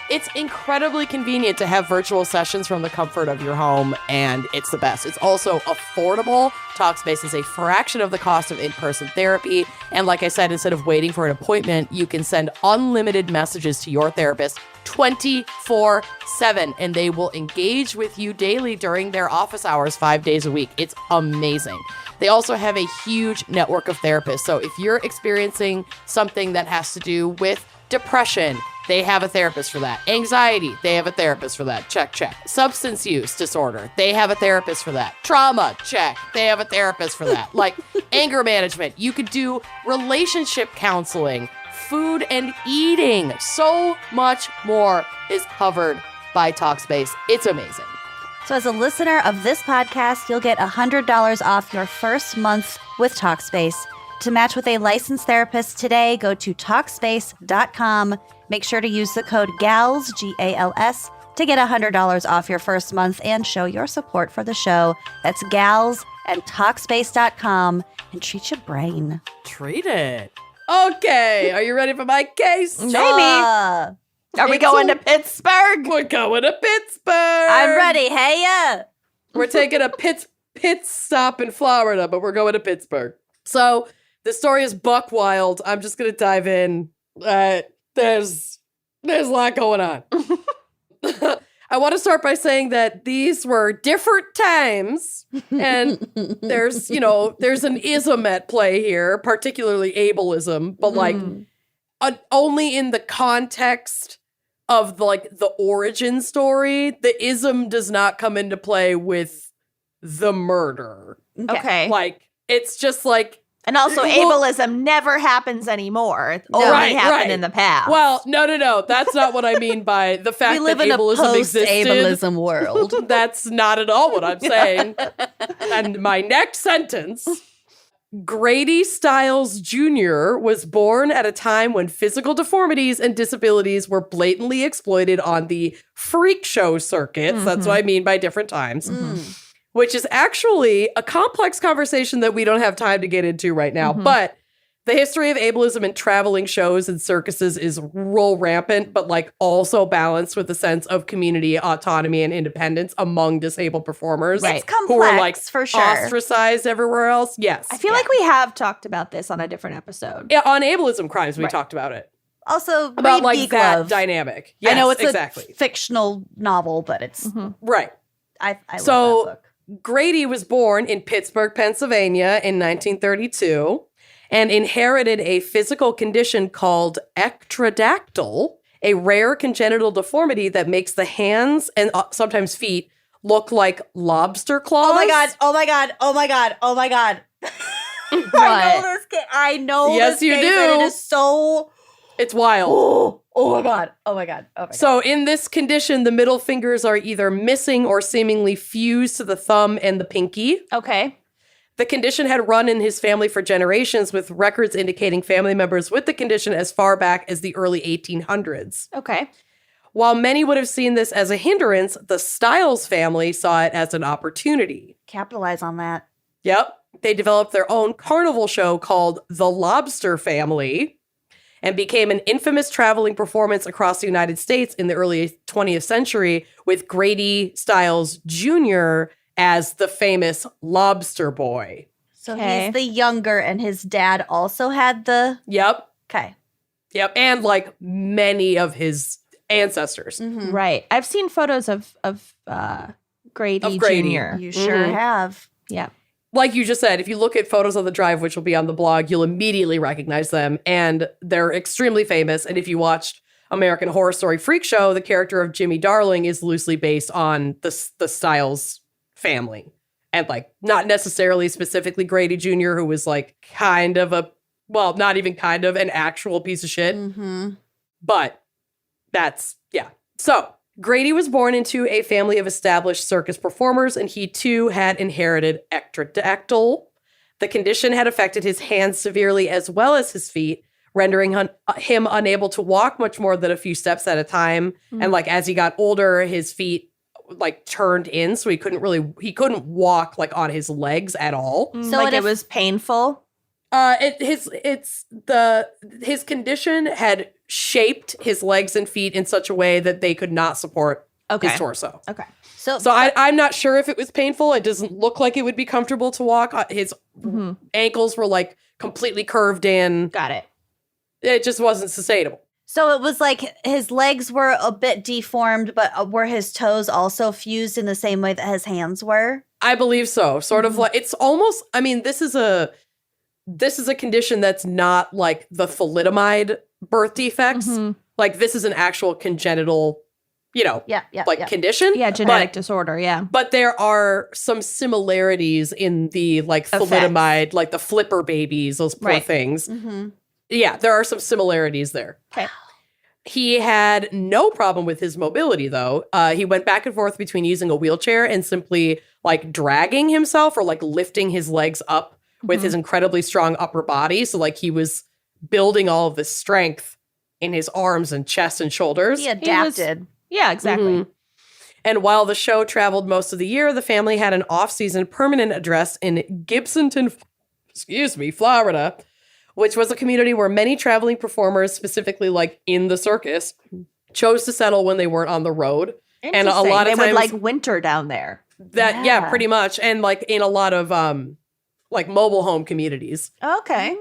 It's incredibly convenient to have virtual sessions from the comfort of your home, and it's the best. It's also affordable. Talkspace is a fraction of the cost of in-person therapy. And like I said, instead of waiting for an appointment, you can send unlimited messages to your therapist 24/7, and they will engage with you daily during their office hours 5 days a week. It's amazing. They also have a huge network of therapists. So if you're experiencing something that has to do with depression, they have a therapist for that. Anxiety, they have a therapist for that. Check, check. Substance use disorder, they have a therapist for that. Trauma, check. They have a therapist for that. Like anger management, you could do relationship counseling, food and eating. So much more is covered by Talkspace. It's amazing. So as a listener of this podcast, you'll get $100 off your first month with Talkspace. To match with a licensed therapist today, go to Talkspace.com. Make sure to use the code GALS, GALS, to get $100 off your first month and show your support for the show. That's GALS and Talkspace.com, and treat your brain. Treat it. Okay, are you ready for my case? Maybe. Are we going to Pittsburgh? We're going to Pittsburgh. I'm ready. Hey, We're taking a pit stop in Florida, but we're going to Pittsburgh. So the story is buck wild. I'm just going to dive in. There's a lot going on. I want to start by saying that these were different times, and there's an ism at play here, particularly ableism, but like only in the context of the origin story. The ism does not come into play with the murder. Okay. Like it's just like. And also, ableism never happens anymore. It only happened in the past. Well, no. That's not what I mean by the fact we live that in a ableism existed. post-ableism world. That's not at all what I'm saying. And my next sentence, Grady Stiles Jr. was born at a time when physical deformities and disabilities were blatantly exploited on the freak show circuits. That's what I mean by different times. Which is actually a complex conversation that we don't have time to get into right now. But the history of ableism in traveling shows and circuses is real rampant, but like also balanced with a sense of community autonomy and independence among disabled performers. It's complex, who are like for sure. Ostracized everywhere else. Yes. I feel like we have talked about this on a different episode. Yeah, on ableism crimes, we talked about it. Also, About read like Geek that Love. dynamic. Yes, I know it's exactly. a fictional novel, but it's Right. I love So- that book. Grady was born in Pittsburgh, Pennsylvania in 1932 and inherited a physical condition called ectrodactyl, a rare congenital deformity that makes the hands and sometimes feet look like lobster claws. Oh my god. I know this kid. I know Yes, this you case, do. and it is so It's wild. Oh my god. So in this condition, the middle fingers are either missing or seemingly fused to the thumb and the pinky. Okay. The condition had run in his family for generations, with records indicating family members with the condition as far back as the early 1800s. Okay. While many would have seen this as a hindrance, the Stiles family saw it as an opportunity. capitalize on that. Yep. They developed their own carnival show called The Lobster Family and became an infamous traveling performance across the United States in the early 20th century, with Grady Stiles Jr. as the famous lobster boy. So Okay. he's the younger, and his dad also had the. Yep. Okay. Yep. And like many of his ancestors. Right. I've seen photos of Grady, Of Grady. Jr. You sure have. Yeah. Like you just said, if you look at photos on the drive, which will be on the blog, you'll immediately recognize them. And they're extremely famous. And if you watched American Horror Story Freak Show, the character of Jimmy Darling is loosely based on the Stiles family. And like, not necessarily specifically Grady Jr., who was like kind of not even kind of, an actual piece of shit. But that's, yeah. So Grady was born into a family of established circus performers, and he too had inherited ectrodactyl. The condition had affected his hands severely as well as his feet, rendering him unable to walk much more than a few steps at a time. And like as he got older, his feet like turned in, so he couldn't walk like on his legs at all. So like it was painful. His condition had shaped his legs and feet in such a way that they could not support his torso. Okay. So I'm not sure if it was painful. It doesn't look like it would be comfortable to walk. His ankles were like completely curved in. Got it. It just wasn't sustainable. So it was like his legs were a bit deformed, but were his toes also fused in the same way that his hands were? I believe so. Sort of like it's almost. I mean, this is a condition that's not like the thalidomide birth defects. Like this is an actual congenital, condition. Yeah, genetic disorder. Yeah. But there are some similarities in the like thalidomide, like the flipper babies, those poor things. Yeah, there are some similarities there. Okay. He had no problem with his mobility, though. He went back and forth between using a wheelchair and simply like dragging himself or like lifting his legs up with his incredibly strong upper body. So like he was building all of this strength in his arms and chest and shoulders. He adapted. Yeah, exactly. And while the show traveled most of the year, the family had an off-season permanent address in Gibsonton, Florida, which was a community where many traveling performers, specifically like in the circus, chose to settle when they weren't on the road. And a lot of they times would like winter down there. Yeah, pretty much. And like in a lot of like mobile home communities. Okay.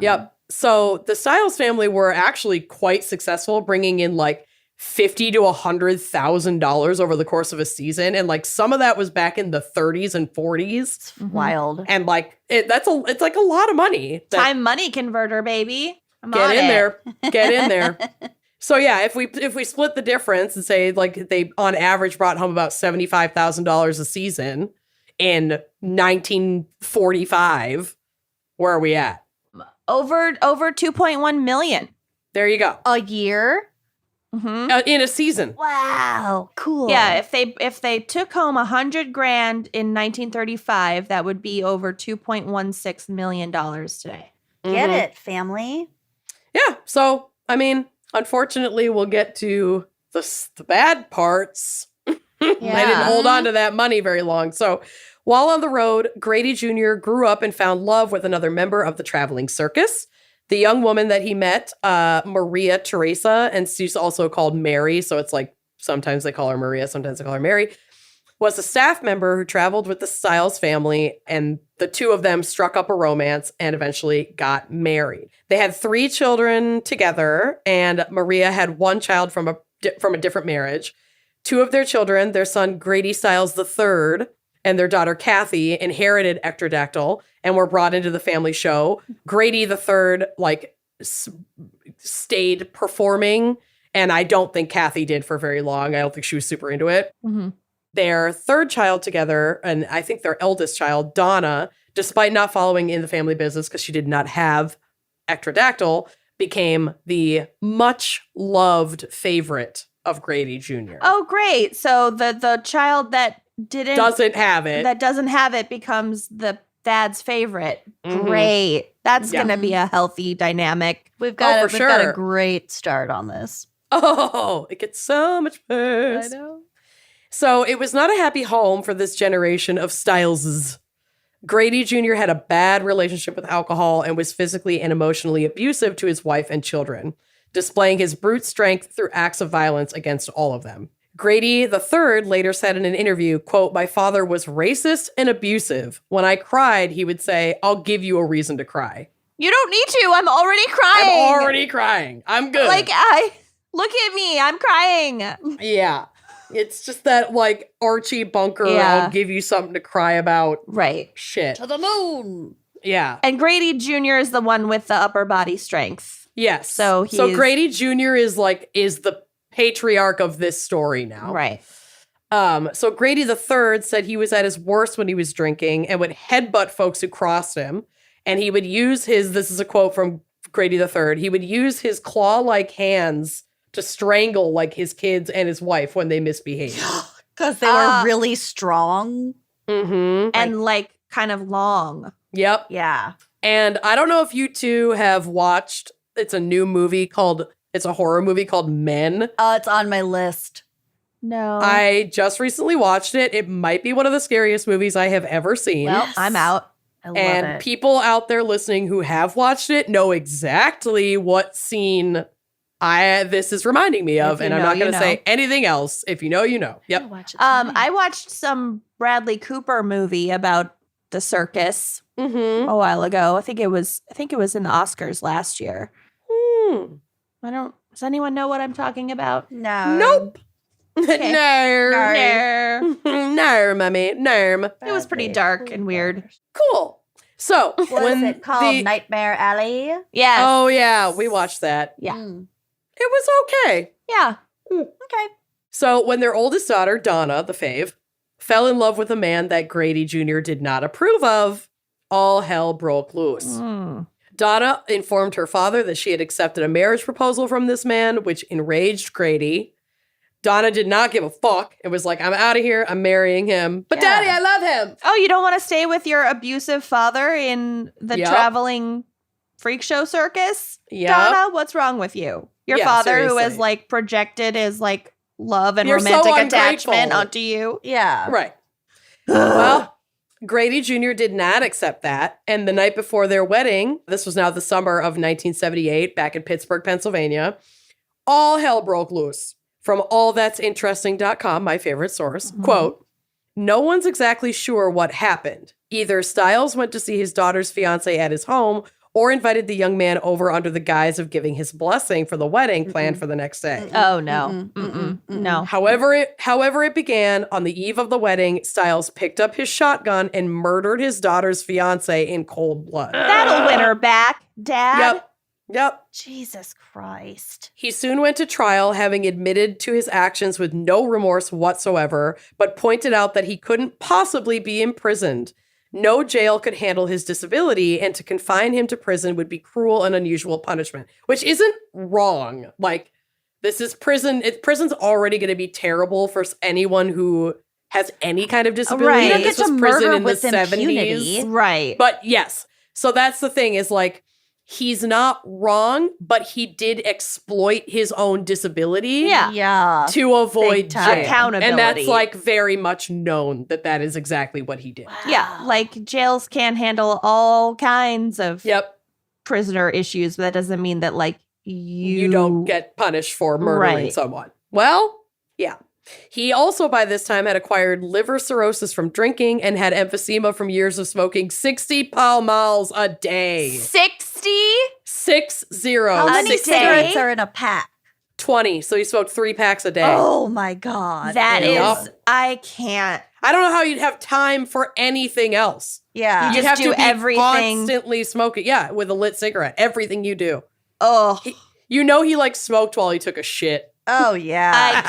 Yep. So the Stiles family were actually quite successful, bringing in like $50,000 to $100,000 over the course of a season, and like some of that was back in the 30s and 40s. It's wild. And like it's like a lot of money. Time money converter, baby. Get in there. So yeah, if we split the difference and say like they on average brought home about $75,000 a season in 1945, where are we at? Over 2.1 million. There you go. A year? In a season. Wow. Cool. Yeah, if they took home $100,000 in 1935, that would be over $2.16 million today. Get it, family. Yeah. So, I mean, unfortunately, we'll get to the bad parts. I didn't hold on to that money very long. So, while on the road, Grady Jr. grew up and found love with another member of the traveling circus. The young woman that he met, Maria Teresa, and she's also called Mary, so it's like sometimes they call her Maria, sometimes they call her Mary, was a staff member who traveled with the Stiles family, and the two of them struck up a romance and eventually got married. They had 3 children together, and Maria had 1 child from a different marriage. 2 of their children, their son Grady Stiles III and their daughter Kathy, inherited Ectrodactyl and were brought into the family show. Grady III stayed performing, and I don't think Kathy did for very long. I don't think she was super into it. Their 3rd child together, and I think their eldest child, Donna, despite not following in the family business because she did not have Ectrodactyl, became the much loved favorite of Grady Jr. Oh, great. So the child that doesn't have it becomes the dad's favorite. Great. That's going to be a healthy dynamic. We've got a great start on this. Oh, it gets so much worse. I know. So it was not a happy home for this generation of Stileses. Grady Jr. had a bad relationship with alcohol and was physically and emotionally abusive to his wife and children, displaying his brute strength through acts of violence against all of them. Grady III later said in an interview, quote, "My father was racist and abusive. When I cried, he would say, 'I'll give you a reason to cry.'" You don't need to. I'm already crying. I'm good. Like, look at me. I'm crying. Yeah. It's just that, like, Archie Bunker, I'll give you something to cry about. Right. Shit. To the moon. Yeah. And Grady Jr. is the one with the upper body strength. Yes. So Grady Jr. is the patriarch of this story now. Right. So Grady III said he was at his worst when he was drinking and would headbutt folks who crossed him. And he would use this is a quote from Grady III, he would use his claw-like hands to strangle like his kids and his wife when they misbehaved. Because they were really strong. And like kind of long. Yep. Yeah. And I don't know if you two have watched it's a new movie it's a horror movie called Men. Oh, it's on my list. No. I just recently watched it. It might be one of the scariest movies I have ever seen. Well, I'm out. I love And it. people out there listening who have watched it know exactly what scene this is reminding me of. If you And I'm know, not you going to know. say anything else. If you know, you know. Yep. Watch it tonight. I watched some Bradley Cooper movie about the circus Mm-hmm. a while ago. I think it was in the Oscars last year. Does anyone know what I'm talking about? No. Nope. Okay. No. No, mummy. No. It was pretty dark and weird. Cool. So, What is it called? Nightmare Alley? Yes. Oh, yeah. We watched that. Yeah. Mm. It was okay. Yeah. Okay. So, when their oldest daughter, Donna, the fave, fell in love with a man that Grady Jr. did not approve of, all hell broke loose. Donna informed her father that she had accepted a marriage proposal from this man, which enraged Grady. Donna did not give a fuck. It was like, I'm out of here. I'm marrying him. But Yeah. Daddy, I love him. Oh, you don't want to stay with your abusive father in the Yep. traveling freak show circus? Yep. Donna, what's wrong with you? Your Yeah, father who has seriously. like projected his like love and You're so romantic ungrateful. attachment onto you. Yeah. Right. Well, Grady Jr. did not accept that. And the night before their wedding, this was now the summer of 1978, back in Pittsburgh, Pennsylvania, all hell broke loose. From allthat'sinteresting.com, my favorite source, quote, no one's exactly sure what happened. Either Stiles went to see his daughter's fiance at his home or invited the young man over under the guise of giving his blessing for the wedding planned for the next day. Oh no. No. However it began, on the eve of the wedding, Stiles picked up his shotgun and murdered his daughter's fiance in cold blood. That'll win her back, Dad. Yep. Jesus Christ. He soon went to trial, having admitted to his actions with no remorse whatsoever, but pointed out that he couldn't possibly be imprisoned. No jail could handle his disability, and to confine him to prison would be cruel and unusual punishment, which isn't wrong. Like, this is prison. Prison's already going to be terrible for anyone who has any kind of disability. Right. You don't This get to was prison murder in the with impunity. 70s. Right. But yes. So that's the thing is like, he's not wrong, but he did exploit his own disability Yeah. Yeah. to avoid Big time. jail. Accountability. And that's like very much known that is exactly what he did. Yeah, like jails can handle all kinds of Yep. prisoner issues, but that doesn't mean that like You don't get punished for murdering Right. someone. Well, yeah. He also by this time had acquired liver cirrhosis from drinking and had emphysema from years of smoking 60 Pall Malls a day. 60. 60. How many day? cigarettes are in a pack? 20. So he smoked 3 packs a day. Oh my God. That is, Yep. I can't. I don't know how you'd have time for anything else. Yeah. You You'd just have do to be everything. constantly smoking. Yeah, with a lit cigarette. Everything you do. Oh, You know he like smoked while he took a shit. Oh yeah. I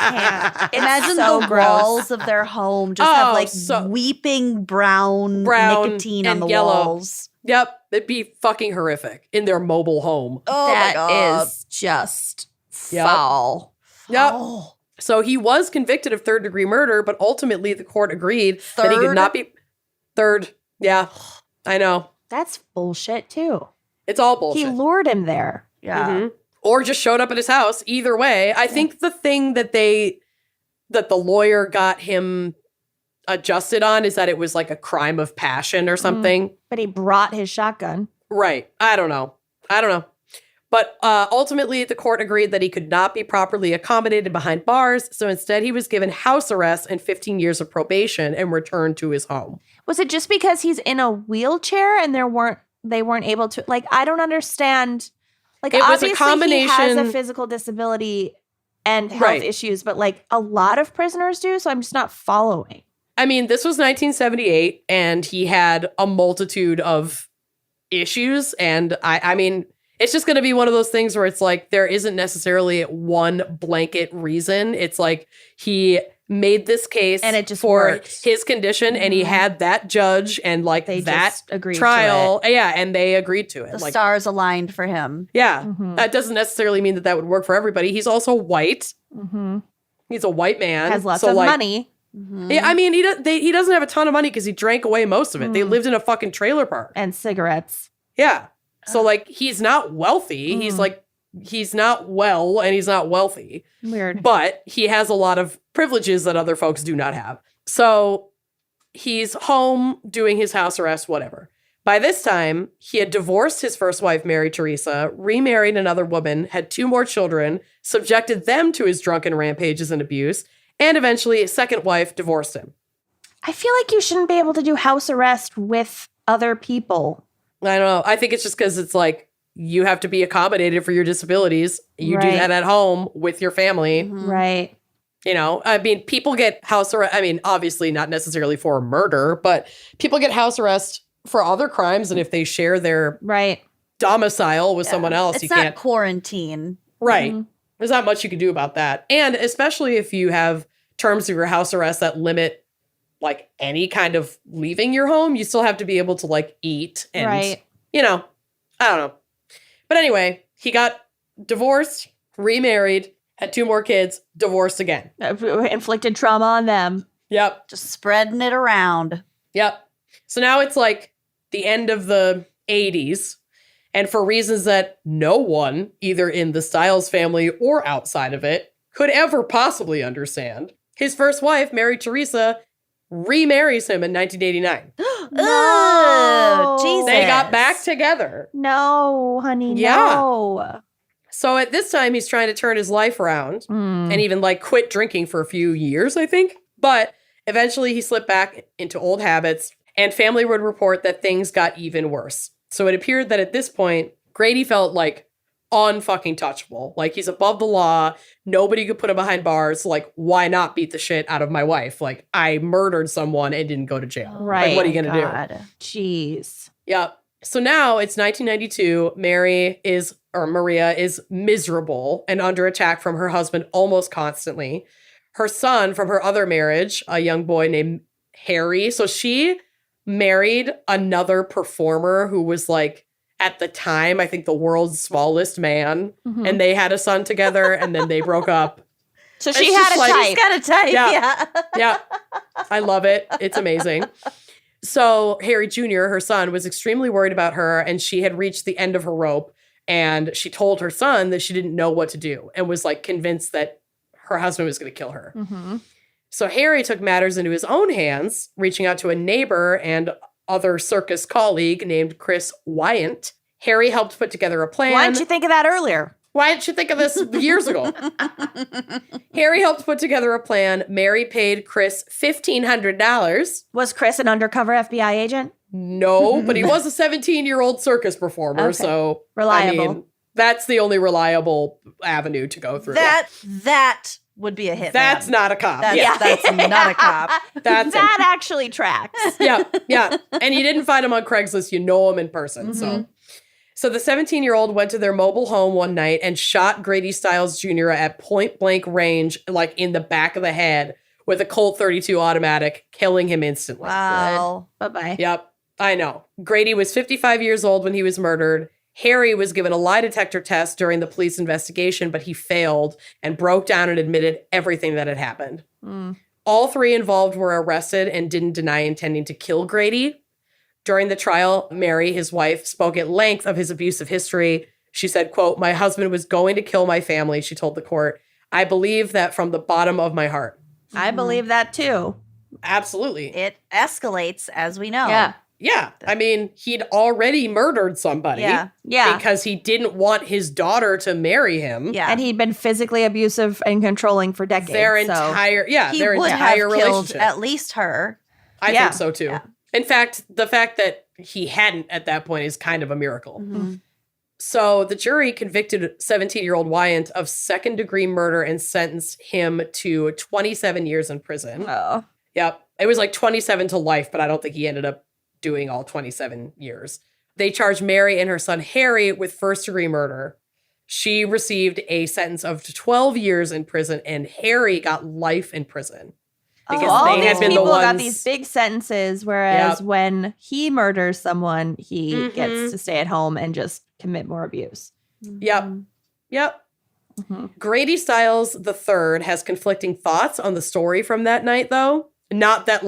can't. It's Imagine so the gross. walls of their home just Oh, have like so- weeping brown nicotine on and the yellow. walls. Yep, it'd be fucking horrific in their mobile home. Oh That my God. is just Yep. foul. Yep. Oh. So he was convicted of third-degree murder, but ultimately the court agreed that he could Third? not be third. Yeah, I know. That's bullshit too. It's all bullshit. He lured him there. Yeah. Mhm. Or just showed up at his house. Either way, I think the thing that the lawyer got him adjusted on is that it was like a crime of passion or something. But he brought his shotgun. Right. I don't know. But ultimately, the court agreed that he could not be properly accommodated behind bars. So instead, he was given house arrest and 15 years of probation and returned to his home. Was it just because he's in a wheelchair and they weren't able to, like, I don't understand. Like, It was a obviously he combination- has a physical disability and health Right. issues, but like a lot of prisoners do, so I'm just not following. I mean, this was 1978, and he had a multitude of issues. And I mean, it's just going to be one of those things where it's like there isn't necessarily one blanket reason. It's like he made this case And it just for worked. his condition, and he had that judge and like They that just agreed to trial. Yeah, and they agreed to it. The Like, stars aligned for him. yeah, Mhm. that doesn't necessarily mean that would work for everybody. He's also white. Mm-hmm. He's a white man. Has lots so, of like, money. Mhm. Yeah, I mean, he doesn't have a ton of money because he drank away most of it. They Mm. lived in a fucking trailer park. And cigarettes. Yeah. So, like, he's not wealthy. He's not well and he's not wealthy. Weird. But he has a lot of privileges that other folks do not have. So he's home doing his house arrest, whatever. By this time, he had divorced his first wife, Mary Teresa, remarried another woman, had 2 more children, subjected them to his drunken rampages and abuse, and eventually his second wife divorced him. I feel like you shouldn't be able to do house arrest with other people. I don't know. I think it's just because it's like, you have to be accommodated for your disabilities. You do that at home with your family. Right. You know, I mean, people get house arrest. I mean, obviously not necessarily for murder, but people get house arrest for other crimes. And if they share their domicile with someone else, It's you not can't. quarantine. Right. There's not much you can do about that. And especially if you have terms of your house arrest that limit like any kind of leaving your home, you still have to be able to like eat and, you know, I don't know. But anyway, he got divorced, remarried, had 2 more kids, divorced again. Inflicted trauma on them. Yep. Just spreading it around. Yep. So now it's like the end of the 80s. And for reasons that no one, either in the Stiles family or outside of it, could ever possibly understand, his first wife, Mary Teresa, remarries him in 1989. Oh, Jesus. They got back together. No, honey, Yeah. no. So at this time, he's trying to turn his life around and even like quit drinking for a few years, I think. But eventually he slipped back into old habits and family would report that things got even worse. So it appeared that at this point, Grady felt like unfucking touchable. Like he's above the law. Nobody could put him behind bars. Like, why not beat the shit out of my wife? Like, I murdered someone and didn't go to jail. Right. Like, what are you going to do? Jeez. Yep. So now it's 1992. Maria is miserable and under attack from her husband almost constantly. Her son from her other marriage, a young boy named Harry. So she married another performer who was like, at the time, I think the world's smallest man. And they had a son together and then they broke up. So she had a type. She's got a type, yeah. Yeah. I love it. It's amazing. So Harry Jr., her son, was extremely worried about her and she had reached the end of her rope. And she told her son that she didn't know what to do and was like convinced that her husband was going to kill her. So Harry took matters into his own hands, reaching out to a neighbor and other circus colleague named Chris Wyant. Harry helped put together a plan. Why didn't you think of that earlier? Why didn't you think of this years ago? Harry helped put together a plan. Mary paid Chris $1,500. Was Chris an undercover FBI agent? No, but he was a 17-year-old circus performer, Okay. So Reliable. I mean, that's the only reliable avenue to go through. That would be a hit. That's not a cop. That's not a cop. That's that actually tracks. yeah. And you didn't find him on Craigslist. You know him in person. So the 17-year-old went to their mobile home one night and shot Grady Stiles Jr. at point blank range, like in the back of the head with a Colt 32 automatic, killing him instantly. Wow. Bye-bye. Yep. I know. Grady was 55 years old when he was murdered. Harry was given a lie detector test during the police investigation, but he failed and broke down and admitted everything that had happened. All 3 involved were arrested and didn't deny intending to kill Grady. During the trial, Mary, his wife, spoke at length of his abusive history. She said, quote, "My husband was going to kill my family," she told the court. "I believe that from the bottom of my heart." I believe that too. Absolutely. It escalates, as we know. Yeah. I mean, he'd already murdered somebody. Yeah. Because he didn't want his daughter to marry him. Yeah. And he'd been physically abusive and controlling for decades. Their so. entire He their would entire have killed relationship. at least her. I Yeah. think so too. Yeah. In fact, the fact that he hadn't at that point is kind of a miracle. So the jury convicted 17-year-old Wyant of second-degree murder and sentenced him to 27 years in prison. Oh. Yep. It was like 27 to life, but I don't think he ended up doing all 27 years. They charged Mary and her son Harry with first-degree murder. She received a sentence of 12 years in prison, and Harry got life in prison. Because all they these had been people the ones... got these big sentences, whereas Yep. when he murders someone, he Mhm. gets to stay at home and just commit more abuse. Yep. Grady Stiles III has conflicting thoughts on the story from that night, though. Not that,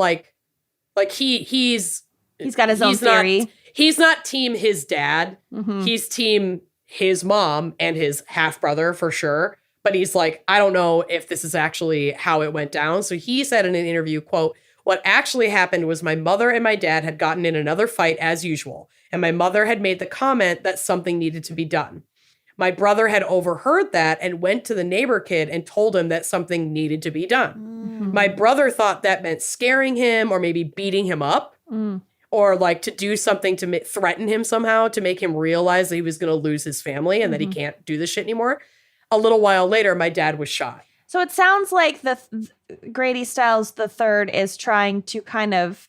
he's He's got his own he's not- theory. he's not team his dad. Mhm. He's team his mom and his half-brother for sure. But he's like, I don't know if this is actually how it went down. So he said in an interview, quote, "What actually happened was my mother and my dad had gotten in another fight as usual. And my mother had made the comment that something needed to be done. My brother had overheard that and went to the neighbor kid and told him that something needed to be done. My brother thought that meant scaring him or maybe beating him up or like to do something to threaten him somehow to make him realize that he was going to lose his family and that he can't do this shit anymore. A little while later, my dad was shot." So it sounds like Grady Stiles III is trying to kind of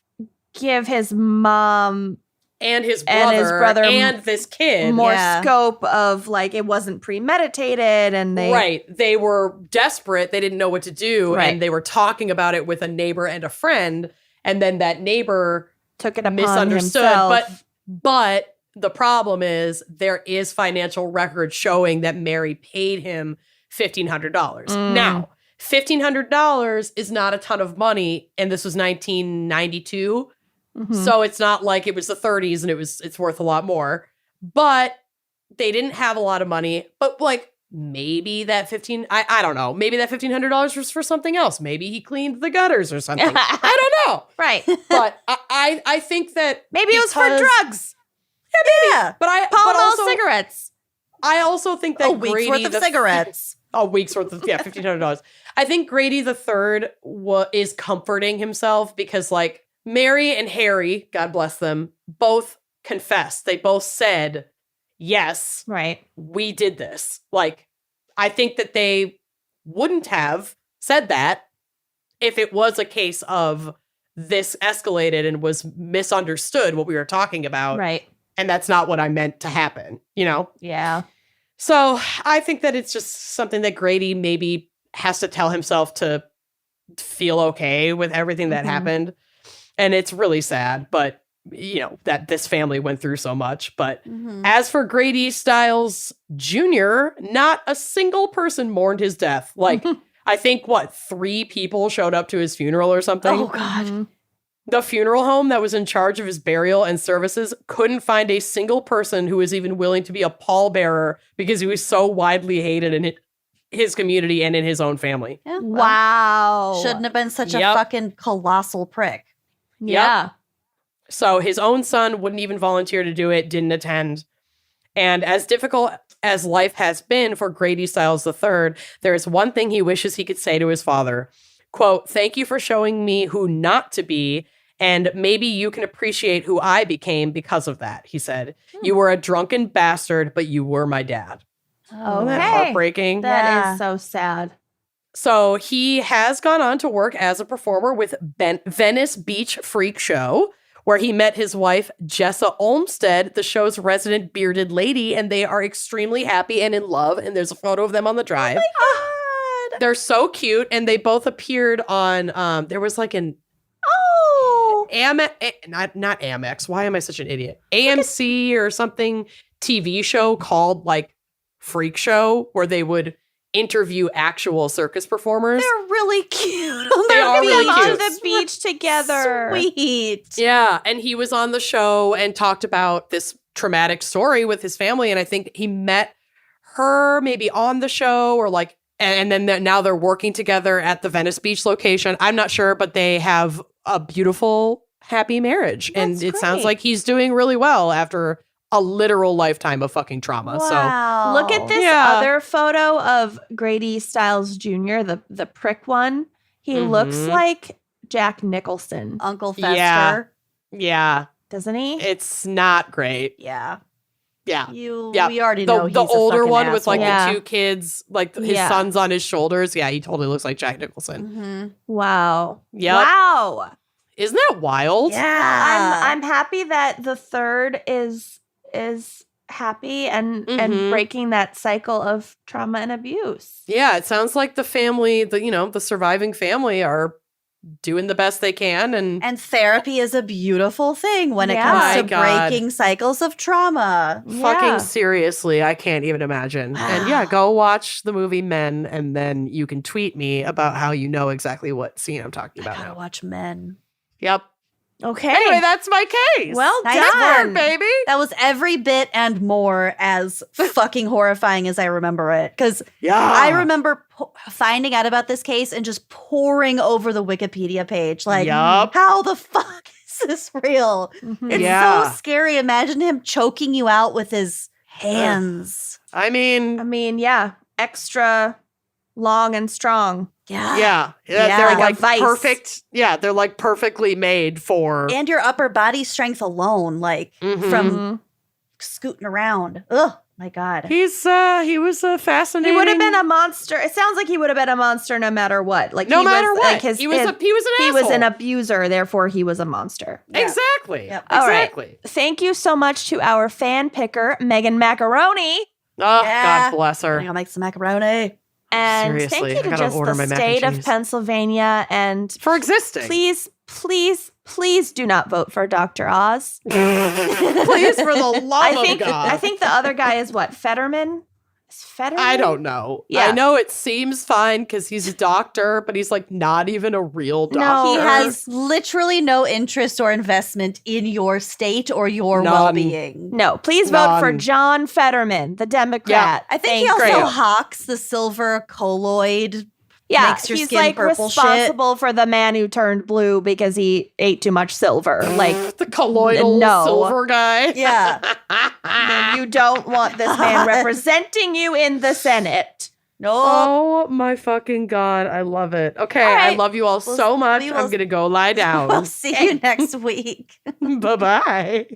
give his mom And his brother and this kid more scope of like it wasn't premeditated and they were desperate. They didn't know what to do. Right. And they were talking about it with a neighbor and a friend. And then that neighbor took it upon misunderstood. himself. But the problem is there is financial record showing that Mary paid him $1,500. Now, $1,500 is not a ton of money. And this was 1992. So it's not like it was the 30s and it's worth a lot more. But they didn't have a lot of money. But like maybe that I don't know. Maybe that $1,500 was for something else. Maybe he cleaned the gutters or something. I don't know. Right. But I think that Maybe it was for drugs. Yeah. But Pall Mall also, cigarettes. I also think that A week's worth of cigarettes. A week's worth of $1,500. I think Grady the Third is comforting himself because like Mary and Harry, God bless them, both confessed. They both said, yes, Right. we did this. Like, I think that they wouldn't have said that if it was a case of this escalated and was misunderstood what we were talking about. Right. And that's not what I meant to happen, you know? Yeah. So I think that it's just something that Grady maybe has to tell himself to feel okay with everything that happened. And it's really sad, but you know, that this family went through so much. But as for Grady Stiles Jr., not a single person mourned his death. Like, I think, 3 people showed up to his funeral or something? Oh, God. The funeral home that was in charge of his burial and services couldn't find a single person who was even willing to be a pallbearer because he was so widely hated in his community and in his own family. Yeah, well, Wow. shouldn't have been such a Yep. fucking colossal prick. Yeah. So his own son wouldn't even volunteer to do it, didn't attend. And as difficult as life has been for Grady Stiles III, there is one thing he wishes he could say to his father. Quote, "Thank you for showing me who not to be, and maybe you can appreciate who I became because of that," he said. "You were a drunken bastard, but you were my dad." Isn't that Okay. heartbreaking? That Yeah. is so sad. So he has gone on to work as a performer with Venice Beach Freak Show, where he met his wife, Jessa Olmsted, the show's resident bearded lady, and they are extremely happy and in love. And there's a photo of them on the drive. They're so cute, and they both appeared on. There was like an not Amex. Why am I such an idiot? AMC or something TV show called like Freak Show, where they would interview actual circus performers. They're really cute. They are really on cute. the beach together. Sweet. Yeah, and he was on the show and talked about this traumatic story with his family, and I think he met her maybe on the show or like, and then now they're working together at the Venice Beach location. I'm not sure, but they have a beautiful, happy marriage, and That's it sounds great. like he's doing really well after a literal lifetime of fucking trauma. Wow. Look at this Yeah. other photo of Grady Stiles Jr., the prick one. He looks like Jack Nicholson, Uncle Yeah. Fester. Yeah, doesn't he? it's not great. Yeah. Yeah. We already know The he's a older fucking one with like asshole. the Yeah. 2 kids, like his Yeah. sons on his shoulders. Yeah, he totally looks like Jack Nicholson. Mm-hmm. Wow. Yep. Wow. Isn't that wild? Yeah. I'm happy that the third is happy and Mhm. breaking that cycle of trauma and abuse. Yeah, it sounds like the family, the surviving family are doing the best they can. And And therapy is a beautiful thing when it Yeah. comes My to God. breaking cycles of trauma. fucking Yeah. seriously, I can't even imagine. And yeah, go watch the movie Men, and then you can tweet me about how you know exactly what scene I'm talking I about gotta now. watch Men. Yep. Okay. Anyway, that's my case. Well Nice done. work, baby. That was every bit and more as fucking horrifying as I remember it. Because Yeah. I remember finding out about this case and just poring over the Wikipedia page. Like, Yup. how the fuck is this real? It's Yeah. so scary. Imagine him choking you out with his hands. I I mean, mean, yeah, extra long and strong. yeah. Yeah. They're Like a like vice. perfect. Yeah, they're like perfectly made for. And your upper body strength alone, like Mhm. from scooting around. Ugh, my God. he was a fascinating. He would have been a monster. It sounds like he would have been a monster no matter what. Like no he matter was, what. Like he was an he was an asshole. abuser, therefore he was a monster. Exactly. Yep. All right. Exactly. Thank you so much to our fan picker, Megan Macaroni. Oh, Yeah. God bless her. I'll make some macaroni. And Seriously, thank I you to gotta just order the my mac and state of cheese. Pennsylvania. And For existing. please, please, please do not vote for Dr. Oz. Please, for the love of God. I think the other guy is what? Fetterman? Is Fetterman? I don't know. Yeah. I know it seems fine because he's a doctor, but he's like not even a real doctor. No, He has literally no interest or investment in your state or your None. well-being. No, please vote for None. John Fetterman, the Democrat. I think he Thank also you. hawks the silver colloid. Yeah, makes your he's skin like purple responsible for the man who turned blue because he ate too much silver. Like, the colloidal No. silver guy. Yeah. you don't want this man representing you in the Senate. No. Oh my fucking God. I love it. Okay. All I right. love you all so much. we will- I'm going to go lie We'll down. see you next week. Bye-bye.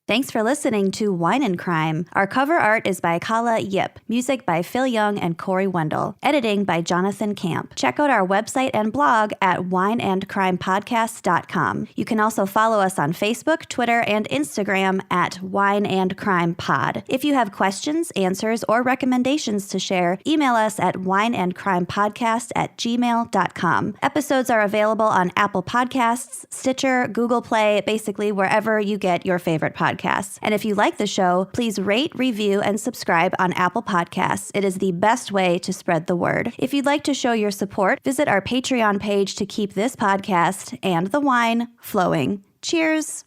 Thanks for listening to Wine and Crime. Our cover art is by Kala Yip. Music by Phil Young and Corey Wendell. Editing by Jonathan Camp. Check out our website and blog at wineandcrimepodcast.com. You can also follow us on Facebook, Twitter, and Instagram at Wine and Crime Pod. If you have questions, answers, or recommendations to share, email us at wineandcrimepodcast@gmail.com. Episodes are available on Apple Podcasts, Stitcher, Google Play, basically wherever you get your favorite podcasts. And if you like the show, please rate, review, and subscribe on Apple Podcasts. It is the best way to spread the word. If you'd like to show your support, visit our Patreon page to keep this podcast and the wine flowing. Cheers.